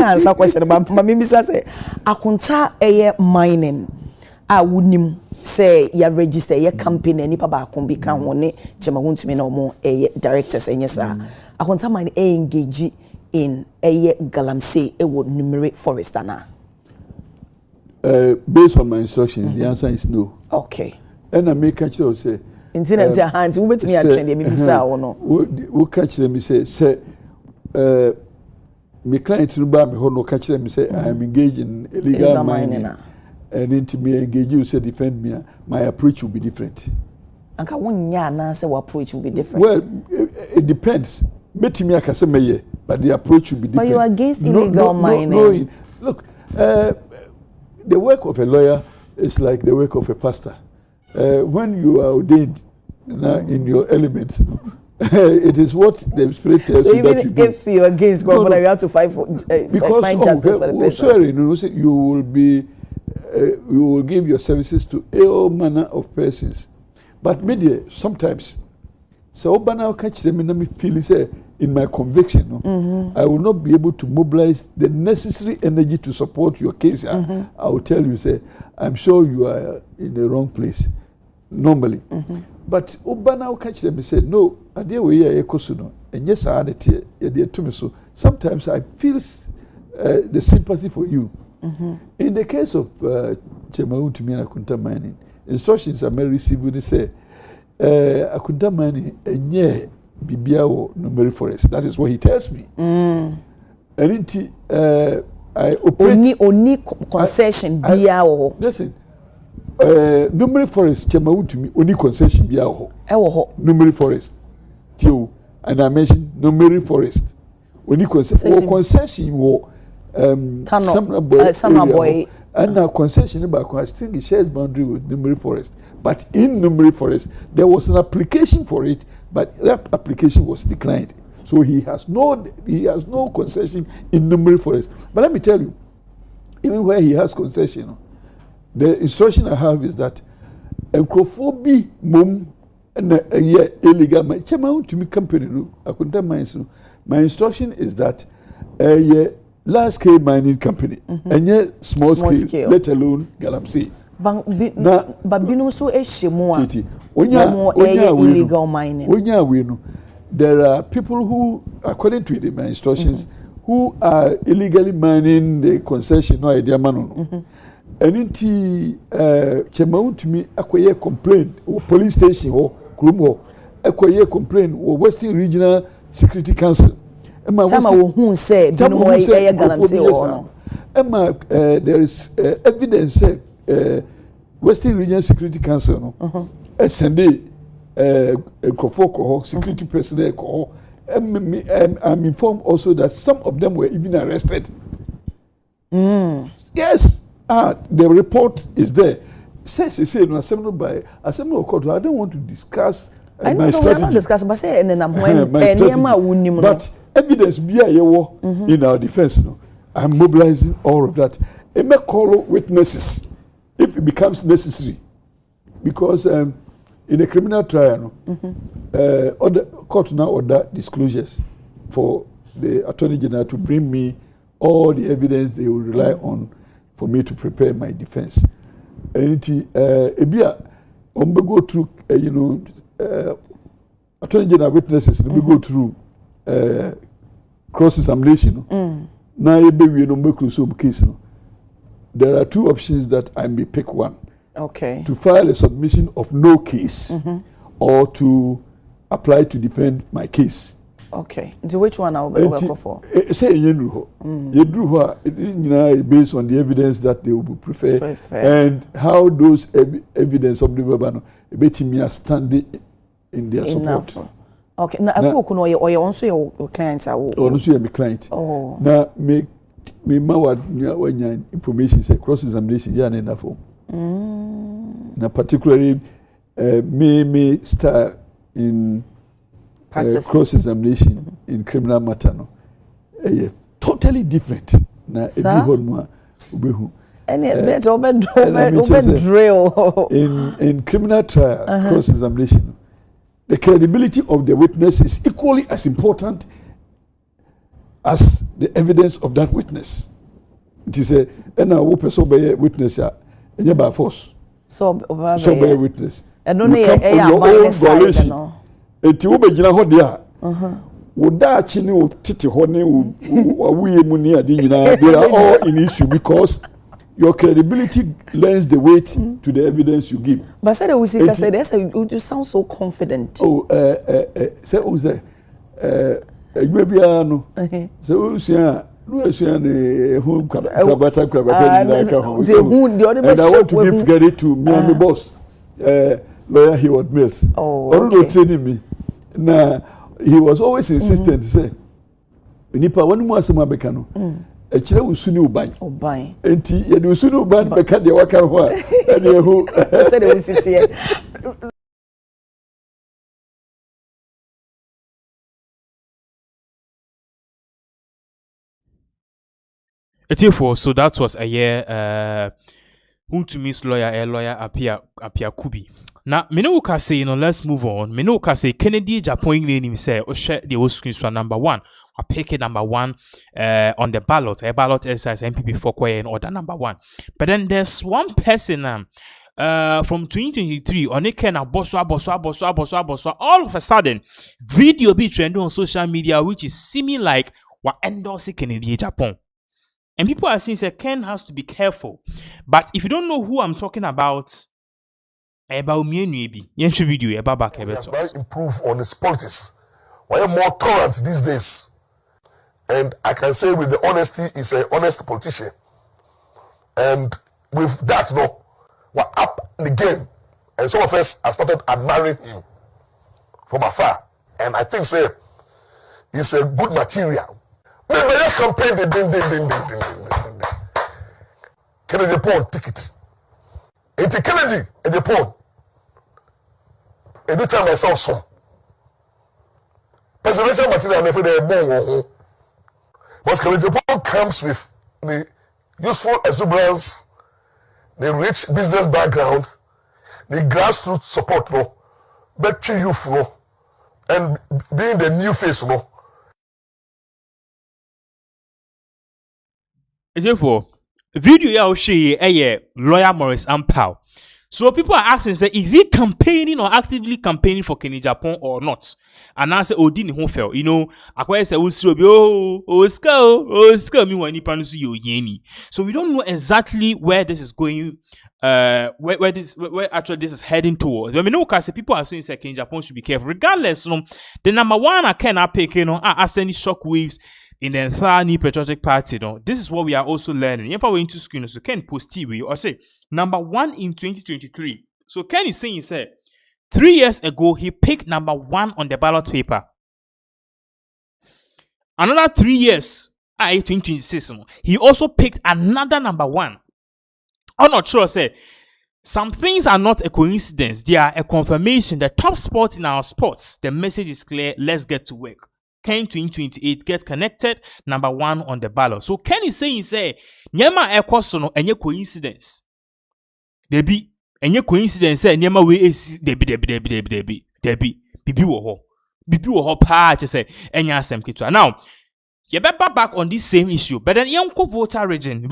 Answer question. But Mami say, akunta mining. I wouldn't say you register your company. Any papa can become one. Chema won't me no more. Directors and yes, akunta mine engage in galamsey would numerate forest na. Based on my instructions, the answer is no. Okay. And I make a choice say. Internet hands, who bet me at trend, maybe or no. Who catch them, say, me client to buy me, who no catch them, say, I am engaged in illegal mining. and into me engage you say defend me, my approach will be different. Anka wonya na say what approach will be different. Well, it depends. Metimi akase meye, but the approach will be different. But you are against illegal mining. No, look, the work of a lawyer is like the work of a pastor. When you are ordained in your elements, it is what the Spirit tells you that you do. So even if you're against God, you have to fight for find justice for the person. Sorry, you will be, you will give your services to all manner of persons. But media sometimes, so Obana catch them in me feel say in my conviction, I will not be able to mobilize the necessary energy to support your case. I will tell you, say, I'm sure you are in the wrong place, normally. But Obana will catch them and say, no, I dear way ekosuno, and yes, I had it to me. So sometimes I feel the sympathy for you. In the case of Chemaun to me and Akunta mining, instructions are very received. They say, Akunta mining, and yeah. Bibiao Numeri Forest. That is what he tells me. And I operate only concession biao. Listen, Numeri Forest Chemaun to me only concession biao. Numeri Forest. Tio, and I mentioned Numeri Forest. Only concession wo Summer boy. And now concession about I think it shares boundary with Numeri Forest. But in Numeri Forest, there was an application for it, but that application was declined. So he has no concession in Numeri Forest. But let me tell you, even where he has concession, the instruction I have is that encrophobia mum and illegal to me company I couldn't mind. My instruction is that large scale mining company and yet small scale, let alone galamsey. But binu so eshimua illegal mining. There are people who, according to my instructions, who are illegally mining the concession or idea man. And inti Chemaun to me acquire complaint or police station or Krumo acquire complaint or Western Regional Security Council. Tama who say there is evidence Western Regional Security Council SND security personnel I'm informed also that some of them were even arrested. Yes, the report is there. Says no assembly by assembly court. I don't want to discuss my strategy. Not discuss, but say and then when but evidence be in our defense. I'm mobilizing all of that. It may call witnesses if it becomes necessary, because in a criminal trial, other court now order disclosures for the Attorney General to bring me all the evidence they will rely on for me to prepare my defense. And Ebia, when we go through, Attorney General witnesses, we go through cross-examination. Now, case. There are two options that I may pick one. Okay. To file a submission of no case or to apply to defend my case. Okay. So which one I'll go for? Say you based on the evidence that they will prefer. And how those evidence of the Babano me standing in their support. Okay. Now I could know you also your clients are also your client. Oh. Now me when information say cross examination yeah enough. Now particularly me start in cross examination in criminal matter no. Totally different. Na drill in criminal trial cross examination. The credibility of the witness is equally as important as the evidence of that witness. It is a witness by force. So by witness. And only a violation. It will be there. They are all in issue because your credibility lends the weight to the evidence you give. But said you sound so confident. Oh, say maybe I know. So no who krabata and I want to give credit to my boss, lawyer Heward Mills. Training me. Now he was always insistent to say, "Nipa one more asema beka no." Echire usuni uban. Enti ye de usuni uban beka de waka ho a e de hu. Say the visit here. So that was a year to miss lawyer appear Kubi. Now, Minoka say, let's move on. Minoka say, Kennedy Agyapong name say, share the screen so number 1. I pick it number 1 on the ballot. A ballot exercise MPP for Koye and order number 1. But then there's one person from 2023 on it can Boswa. All of a sudden, video be trending on social media, which is seeming like what endorsing Kennedy Agyapong. And people are saying that Ken has to be careful. But if you don't know who I'm talking about Bawumia video about he has now improved on his politics. We are more tolerant these days. And I can say with the honesty, he's an honest politician. And with that, we're up in the game. And some of us have started admiring him from afar. And I think he's a good material. Maybe let's campaign the ding. Kennedy Agyapong ticket. It's Kennedy Agyapong. Every time I saw some presidential material, I'm afraid they're born. But Kennedy Agyapong comes with the useful exuberance, the rich business background, the grassroots support, better youth, and being the new face, Therefore, video ya share lawyer Morris Ampao. So people are asking, say, is he campaigning or actively campaigning for Kennedy Agyapong or not? And I say, didn't who fell. I say, so we don't know exactly where this is going, where actually this is heading towards. But say people are saying that Kennedy Agyapong should be careful. Regardless, the number 1 I cannot pick, are sending shockwaves in the entire New Patriotic Party. This is what we are also learning. If I went into screen, so Ken post TV or say number 1 in 2023. So Ken is saying, 3 years ago he picked number 1 on the ballot paper. Another 3 years, 2026, he also picked another number 1. I'm not sure. Some things are not a coincidence; they are a confirmation. The top spot in our sports. The message is clear. Let's get to work. Ken 2028 get connected, number 1 on the ballot. So Ken is saying, nyama ekosono enye coincidence. Debi enye coincidence nyama we esi debi. Bibi wo ho pa che enya asem ketua. Now, you better back on this same issue, but then yanko voter region,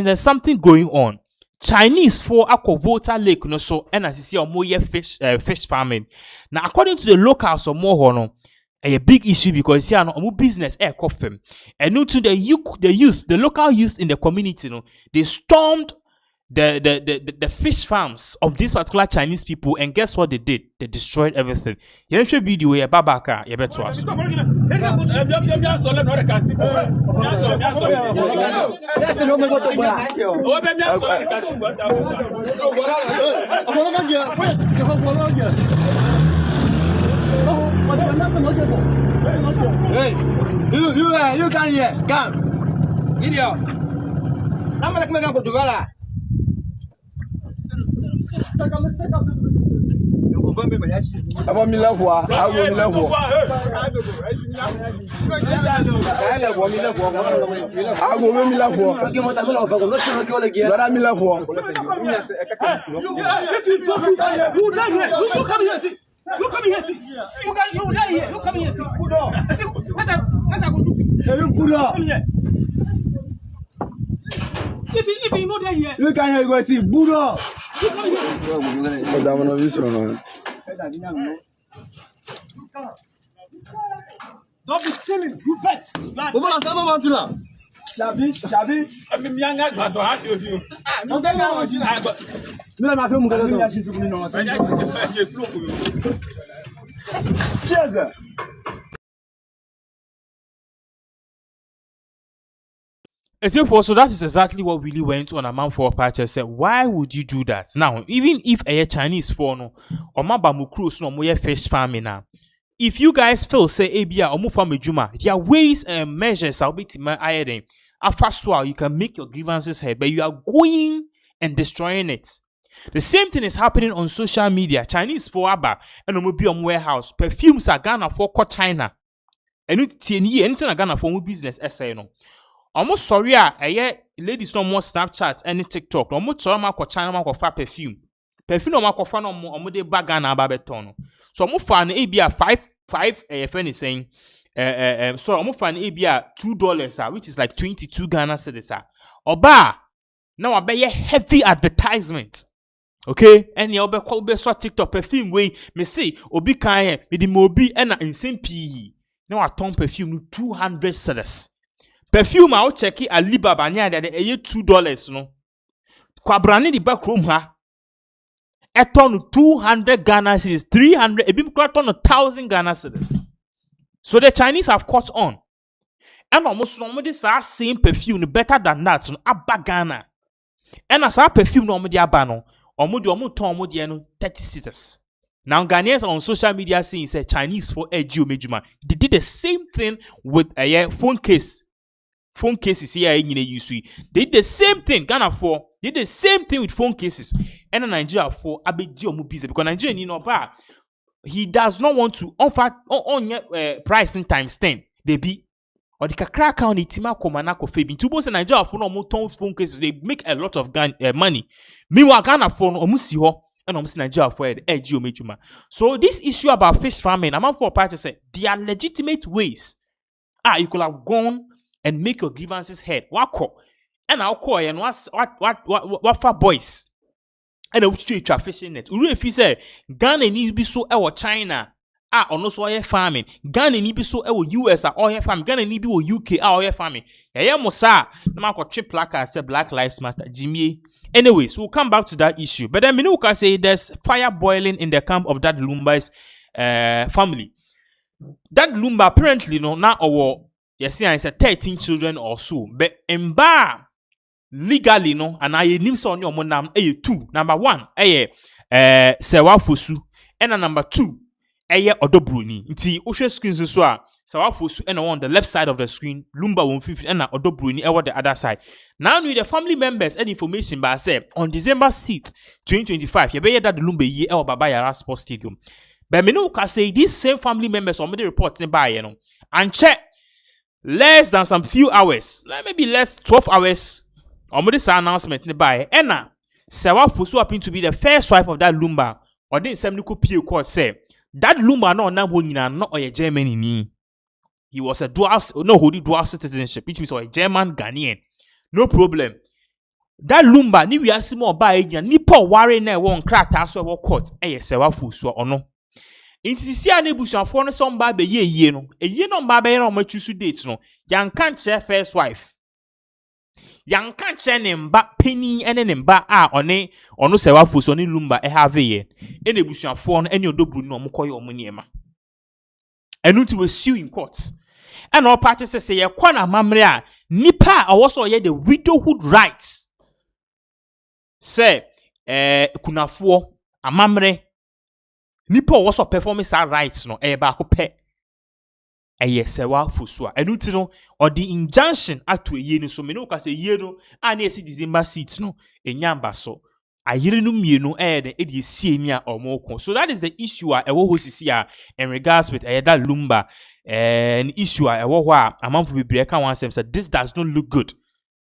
there's something going on. Chinese for aqua voter lake no so and as you see more fish farming. Now, according to the locals or more a big issue because here no business air coffin and new to the youth, the local youth in the community, they stormed the fish farms of these particular Chinese people, and guess what they did? They destroyed everything. You should be the way babaka you better us. Hey, you come here, come. Idiot. I'm like me go to Vala. Abo mi lehua, awo mi lehua. Awo mi lehua. Bara mi lehua. You come here, see. You die here. You come here, see. If you know that here, you can go see Buddha. You come here. Don't be silly. You bet. Shabi. I mean, young guy, but I have you. No, my film. Cheers. So that is exactly what really went on. A man for Apache said, why would you do that? Now, even if a Chinese for no or mabamu cruise no more fish farming now. If you guys feel say ABA or Mufame Juma, there are ways and measures I'll be to my iron. After you can make your grievances heard, but you are going and destroying it. The same thing is happening on social media. Chinese for Abba and Omobium warehouse. Perfumes are Ghana for China. And anything Ghana for business essay no. Almost sorry, ladies no more Snapchat any TikTok. Almost sorry, ma China ma for perfume. Perfume no ma for no more de bagana babeton. So almost fan ABA five friend is saying so almost fan ABA $2 which is like 22 Ghana cedis. Oba now I buy a heavy advertisement. Okay, and you be call be so TikTok perfume way me say obi kan me di mobi and na insane p. Now I turn perfume 200 cedis. Perfume I will check it Alibaba near that $2 no. Kwabrani di back room ha. A ton 200 Ghana cedis, 300, a bit ton 1,000 Ghana cedis. So the Chinese have caught on. And almost somebody say same perfume better than that. So abba Ghana. And as our perfume no modi abano, omo ton modi 30 cedis. Now Ghanaians on social media saying say Chinese for Ejuma. They did the same thing with a phone case. Phone cases here in the they did the same thing. Ghana for did the same thing with phone cases. And in Nigeria for Abedio business because Nigeria you know bar he does not want to offer on price in times 10. They be or the crack on the tima komanako fabi. Two boys in Nigeria for no more phone cases. They make a lot of money. Meanwhile Ghana for omusiho and almost Nigeria for Ejio Mejuma. So this issue about fish farming, I'm for party say there are legitimate ways. You could have gone and make your grievances heard. Wako. And I'll call and what for boys. And I will treat you fishing net. If you say Ghana need to be so our China. Or no so farming. Ghana need to be so our US or farming. Ghana need to be UK or farming. Yeah, Mosa. The man got trip placard say Black Lives Matter. Jimmy. Anyway, so we'll come back to that issue. But then we can say there's fire boiling in the camp of that Lumba's family. That Lumba apparently no now our yes, I said 13 children or so. But in bar legally no, and I name so on your monam 2. Number 1, Sewa Fosu, and number 2, Odobruni. Nti Oshe screen so Sewa Fosu and on the left side of the screen, Lumba 150 and Odobruni over the other side. Now with the family members and information by say on December 6th, 2025, you better that Lumba ye or Baba Yara Sports Stadium. But me no can say these same family members already reporting by you know and check. Less than some few hours, maybe less 12 hours, or this announcement nearby. Enna, Sewa Fosu happened to be the first wife of that Lumba, or didn't some little P court say that Lumba no not a German ni. He was a dual citizenship, which means a German Ghanaian. No problem. That Lumba ni we are more by ni po worry na won crack aso court. Sewa Fosu or no. Inti sisi anebusuafo no so mba be ye no eye no mba be no machusu date no yan kan che first wife yan kan che ne mba peni ene ne mba ono Sewa Fosu ne Lumba have ye enebusuafo no ene odobru no omkoye omniema enu ti we sue in court and all parties say ye kwana mamre a nipa also ye the widowhood rights say kunafo amamre nipa was performing our rights no ba ko pe Sewa Fosu enu no or the injunction ato eye no so me no ka say ye no na esi December 6 no enyamba so ayire no mienu de e sie mi a omoko. So that is the issue a ewo hosisi a in regards with that Lumba an issue a ewo ho a amanfo bebre ka wan say this does not look good.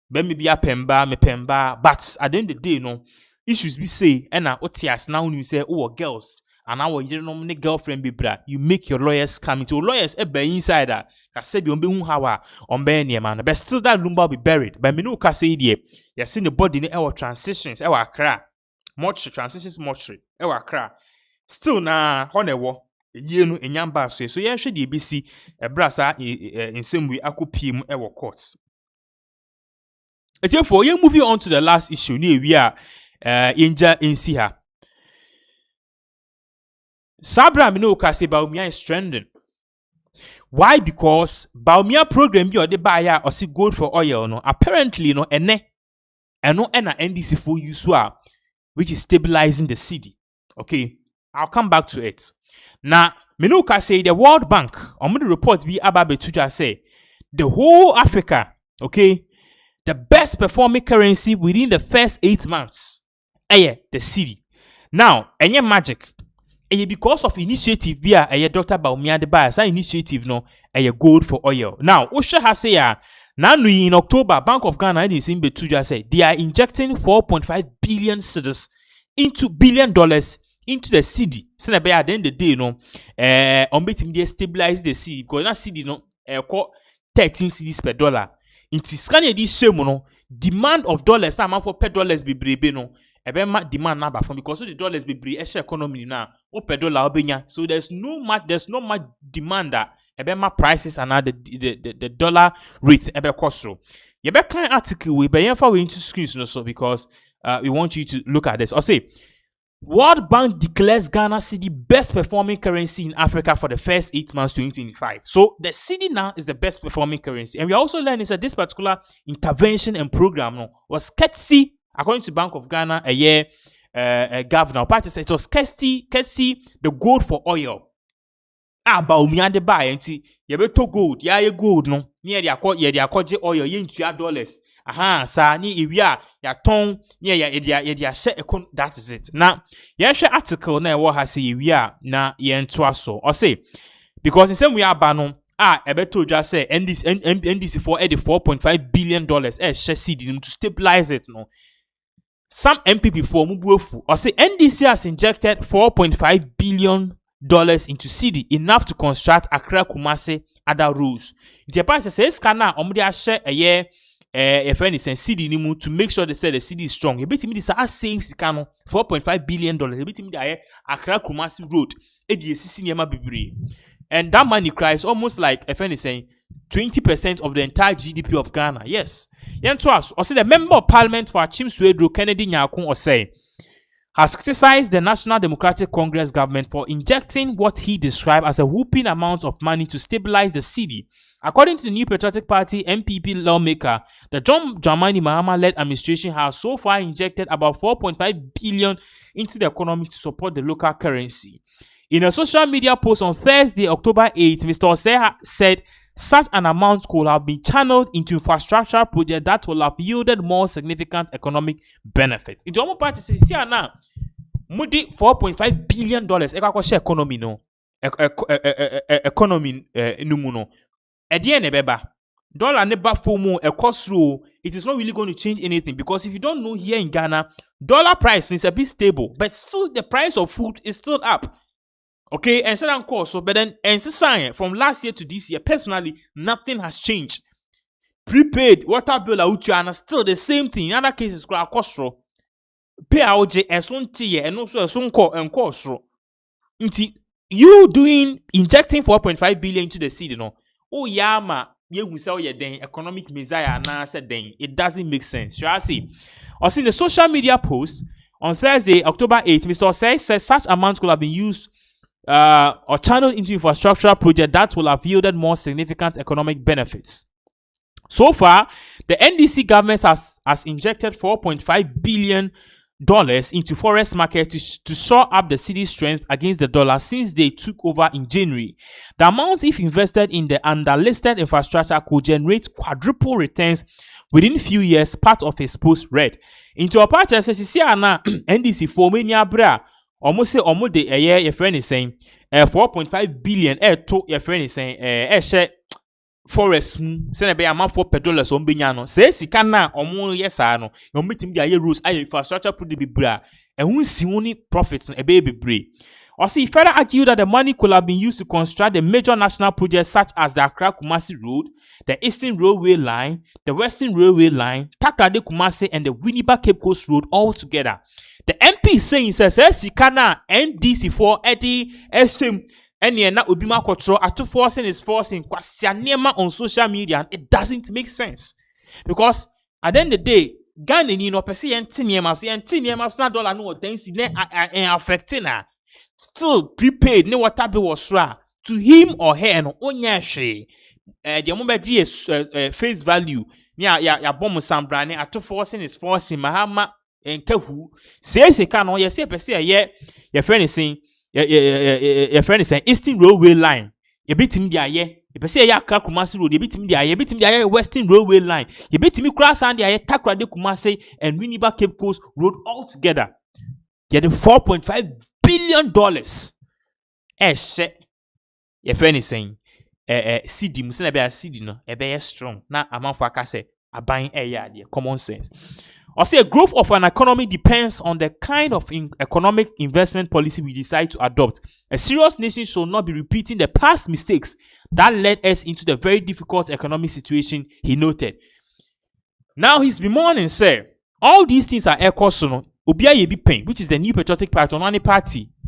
But maybe a pemba but at the end of the day no issues be say na otias na unu say oh girls and now you don't know girlfriend be bra. You make your lawyers come into lawyers be inside that. I said you be how on be man. But still that Lumba will be buried. But me no can say there. You seen the body in our transitions. Our cra. Much transitions much. Our cra. Still na honewo. You know in yamba so yeah should be see a brasa in same way akupim our courts. It's therefore you moving on to the last issue. We are inja in Siha. Sabra Mino Kasi Bawumia is trending. Why? Because Bawumia program bi ode ba ya or see gold for oil no apparently no ene NDC for use which is stabilizing the cedi. Okay, I'll come back to it. Now, Menuka say the World Bank on the report be about Betuja say the whole Africa, okay, the best performing currency within the first 8 months, the cedi. Now, any magic. Because of initiative via Dr. Bawumia de Bias initiative no gold for oil. Now, Osha has say now in October, Bank of Ghana is in Betuja say they are injecting 4.5 billion cedis into $1 billion into the cedi. So by the end of the day, no, on betting they stabilize the cedi because that cedi no 13 cedis per dollar. Into scanning this shame no demand of dollars amount for per dollars be brebe no. Demand number from because the dollars be brave economy now per dollar obenya. So there's no much demand that prices and the dollar rates cost. You be kind article we be into screens no so because we want you to look at this. Or say World Bank declares Ghana cedi best performing currency in Africa for the first 8 months 2025. So the cedi now is the best performing currency, and we also learn is that this particular intervention and program was courtesy. According to Bank of Ghana, governor party said it was courtesy the gold for oil. Bawumia de buy and see you better gold, gold no near the accord oil into $dollars. Sa ni iwia ya ton near ya share that is it. Now, share article na what has say iwia na yentoa so or say because in same we are banon. Ebeto just say NDC for the $4.5 billion share cedi to stabilize it no. Some MPP for Mubuofu or say NDC has injected $4.5 billion into cedi enough to construct Accra Kumasi other roads. The party says Kana omudia share a year friend is cedi nimu to make sure they say the cedi is strong. You bet me this same sikano $4.5 billion. You bet me the Accra Kumasi road. And that money cries almost like a friend is saying 20% of the entire GDP of Ghana. Yes. Yentoas, or say the member of parliament for Achim Suedro Kennedy Nyakun or say has criticized the National Democratic Congress government for injecting what he described as a whooping amount of money to stabilize the cedi. According to the New Patriotic Party MPP lawmaker, the John Dramani Mahama-led administration has so far injected about 4.5 billion into the economy to support the local currency. In a social media post on Thursday, October 8, Mr. Osei said such an amount could have been channeled into infrastructure projects that will have yielded more significant economic benefits. In the other party says, see now, Moody $4.5 billion share economy no, economy no. At the end, dollar never form a cost rule. It is not really going to change anything because if you don't know here in Ghana, dollar price is a bit stable, but still the price of food is still up. Okay, and so course, so but then and from last year to this year, personally, nothing has changed. Prepaid water bill are still the same thing. In other cases, cost pay out and also a soon call and cost. You injecting 4.5 billion into the cedi, no? Oh yeah, you will sell your then economic messiah and said then it doesn't make sense. Shall I see? Or see the social media post on Thursday, October 8, Mr. Osei says such amounts could have been used or channeled into infrastructure project that will have yielded more significant economic benefits. So far, the NDC government has injected $4.5 billion into forest market to shore up the cedi's strength against the dollar since they took over in January. The amount, if invested in the underlisted infrastructure, could generate quadruple returns within few years, part of his post read. Into a part says NDC for many bra. Almost say almost the year your friend is saying 4.5 billion to your friend is saying share forest send be amount for per dollars on binyano say sika na omo yes no you meeting the aye rules aye infrastructure put the bibra and who see only profits and a baby brave. Or see further argue that the money could have been used to construct the major national projects such as the Accra Kumasi Road, the Eastern Railway Line, the Western Railway Line, Takrade Kumasi, and the Winneba Cape Coast Road all together. The MP is saying says Sikana NDC for Eddie SM and na Obima control at forcing is forcing kwasianema on social media, and it doesn't make sense. Because at the end of the day, Ghana ni no pesi entinyema so entinyema so na dollar no tensi ne affecting her. Still prepaid ne water bill was ra to him or her no onya hwe the moment face value ya bomb sambrane ato forcing is forcing mahama enkahu say ka no ye say pese ye friend is saying your friend is saying Eastern Railway line ye bitim dia ye pese ye Accra Kumasi road ye bitim dia ye Western Railway line ye bitimi cross and dia ye Takrade Kumasi and Winneba Cape Coast road all together get $4.5 billion your friend is saying CD musina be a CD no e be strong na amanfo aka say aban eya de common sense or say growth of an economy depends on the kind of economic investment policy we decide to adopt. A serious nation should not be repeating the past mistakes that led us into the very difficult economic situation, he noted. Now he's bemoaning, say, all these things are echoing Obia Yebi Pain, which is the New Patriotic Party,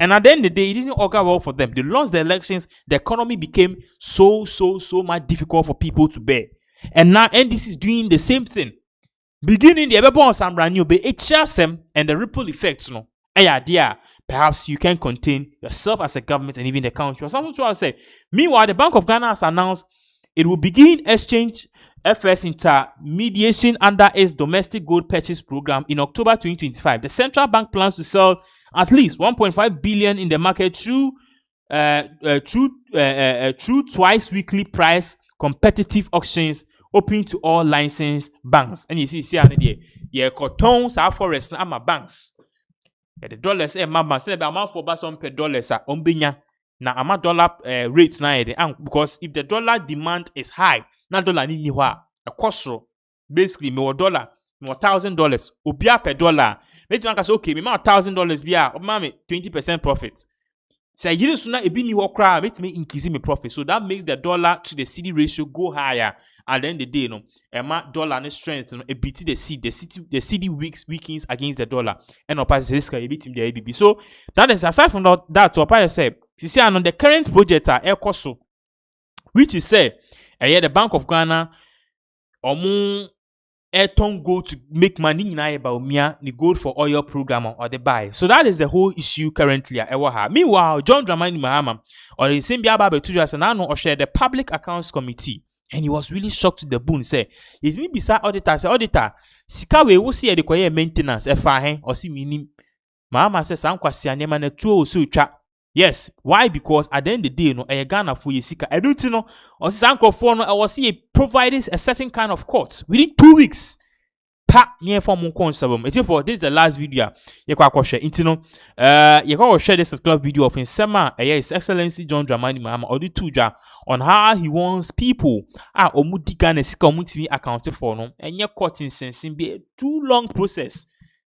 and at the end of the day, it didn't augur well for them. They lost the elections. The economy became so much difficult for people to bear. And now NDC is doing the same thing. Beginning the Agyapong Bawumia be HSM and the ripple effects, no. Perhaps you can contain yourself as a government and even the country. Or something to I say. Meanwhile, the Bank of Ghana has announced it will begin exchange FS intermediation under its domestic gold purchase program in October 2025. The central bank plans to sell at least 1.5 billion in the market through twice weekly price competitive auctions open to all licensed banks. And you see yeah, cotton sa forest na ama banks. Yeah, the dollars mama say be amount for some per dollars ombenya na ama dollar rates na because if the dollar demand is high, na dollar ni hwa a cost basically me $1 me $1,000 obia per dollar. Make man say okay, me $1,000 bia o ma me 20% profit. Say yiri suna ebi ni hwa kra make me increase my profit. So that makes the dollar to the cedi ratio go higher. At the end of the day, no, dollar and strength, no, it beats the cedi weakens against the dollar, and opposite this can beat him the ABB. So that is aside from that, to opposite say, see, on the current project are ECOSO, which is say, the Bank of Ghana, don't go to make money in Bawumia, the gold for oil program or the buy. So that is the whole issue currently. Meanwhile, John Dramani Mahama or the same Biaba Betuja Sanano or share the Public Accounts Committee. And he was really shocked to the bone. Say, if me beside auditor, say auditor, sika we will see the maintenance, or see meaning. Mama says, I'm kwasi anema na tuo so cha. Yes, why? Because at the end of the day, no, a Ghana for ye sika. I don't know, or Sanko for no, I was see providing a certain kind of court within 2 weeks. Pa nye for mon consabum. It's for this is the last video. Ye kwa share. Intino, ye kwa share this particular video of His Excellency John Dramani Mahama Odi Tuja on how he wants people omudiga ne sika omuti accounted for no. And ye court in sense be a too long process.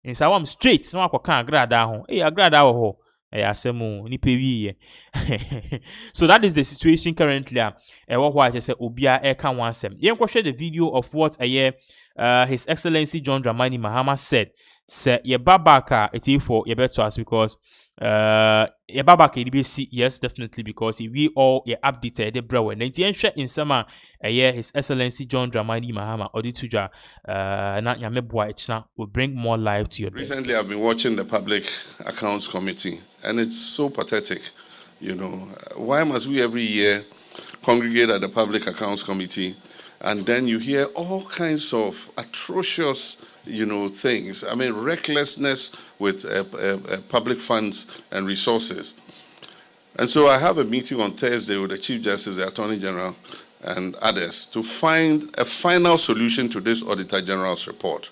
In sawam straight no akoka agrada ho. Agrada ho. Asemo ni pewi. So that is the situation currently. What I say obia can one sem. Ye kwa share the video of what His Excellency John Dramani Mahama said, ye babaka it for ye better us because ye babaka DBC, yes, definitely, because we all ye updated the bro and in summer His Excellency John Dramani Mahama Odituja na nyamebwa ichna will bring more life to your Recently I've been watching the Public Accounts Committee and it's so pathetic. You know, why must we every year congregate at the Public Accounts Committee and then you hear all kinds of atrocious, things. I mean, recklessness with public funds and resources. And so I have a meeting on Thursday with the Chief Justice, the Attorney General, and others to find a final solution to this Auditor General's report.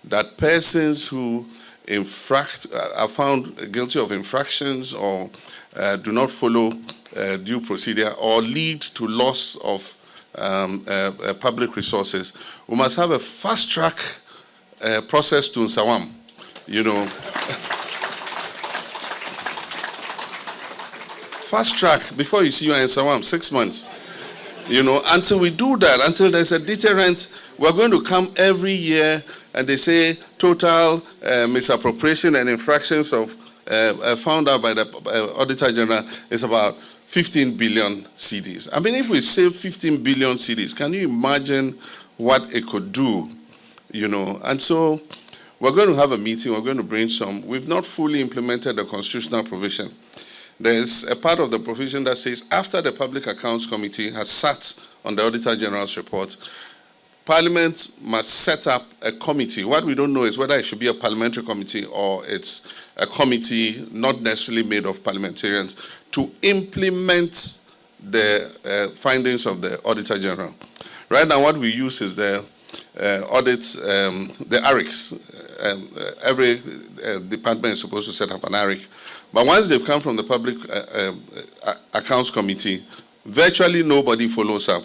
That persons who are found guilty of infractions or do not follow due procedure or lead to loss of public resources, we must have a fast-track process to Nsawam, Fast-track, before you see you in Nsawam, 6 months. Until we do that, until there's a deterrent, we're going to come every year and they say total misappropriation and infractions of found out by the Auditor General is about 15 billion cedis. I mean, if we save 15 billion cedis, can you imagine what it could do? And so we're going to have a meeting, we're going to brainstorm. We've not fully implemented the constitutional provision there's a part of the provision that says after the Public Accounts Committee has sat on the Auditor General's report, Parliament must set up a committee. What we don't know is whether it should be a parliamentary committee or it's a committee not necessarily made of parliamentarians to implement the findings of the Auditor General. Right now what we use is the the ARICs. Every department is supposed to set up an ARIC. But once they've come from the Public Accounts Committee, virtually nobody follows up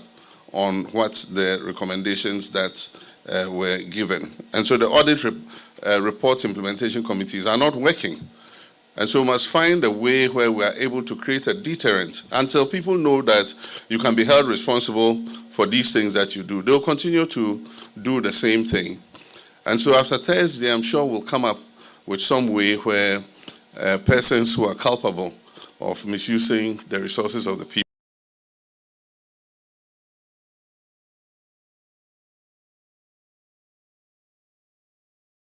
on what the recommendations that were given. And so the Audit Report Implementation Committees are not working. And so we must find a way where we are able to create a deterrent until people know that you can be held responsible for these things that you do. They'll continue to do the same thing. And so after Thursday, I'm sure we'll come up with some way where persons who are culpable of misusing the resources of the people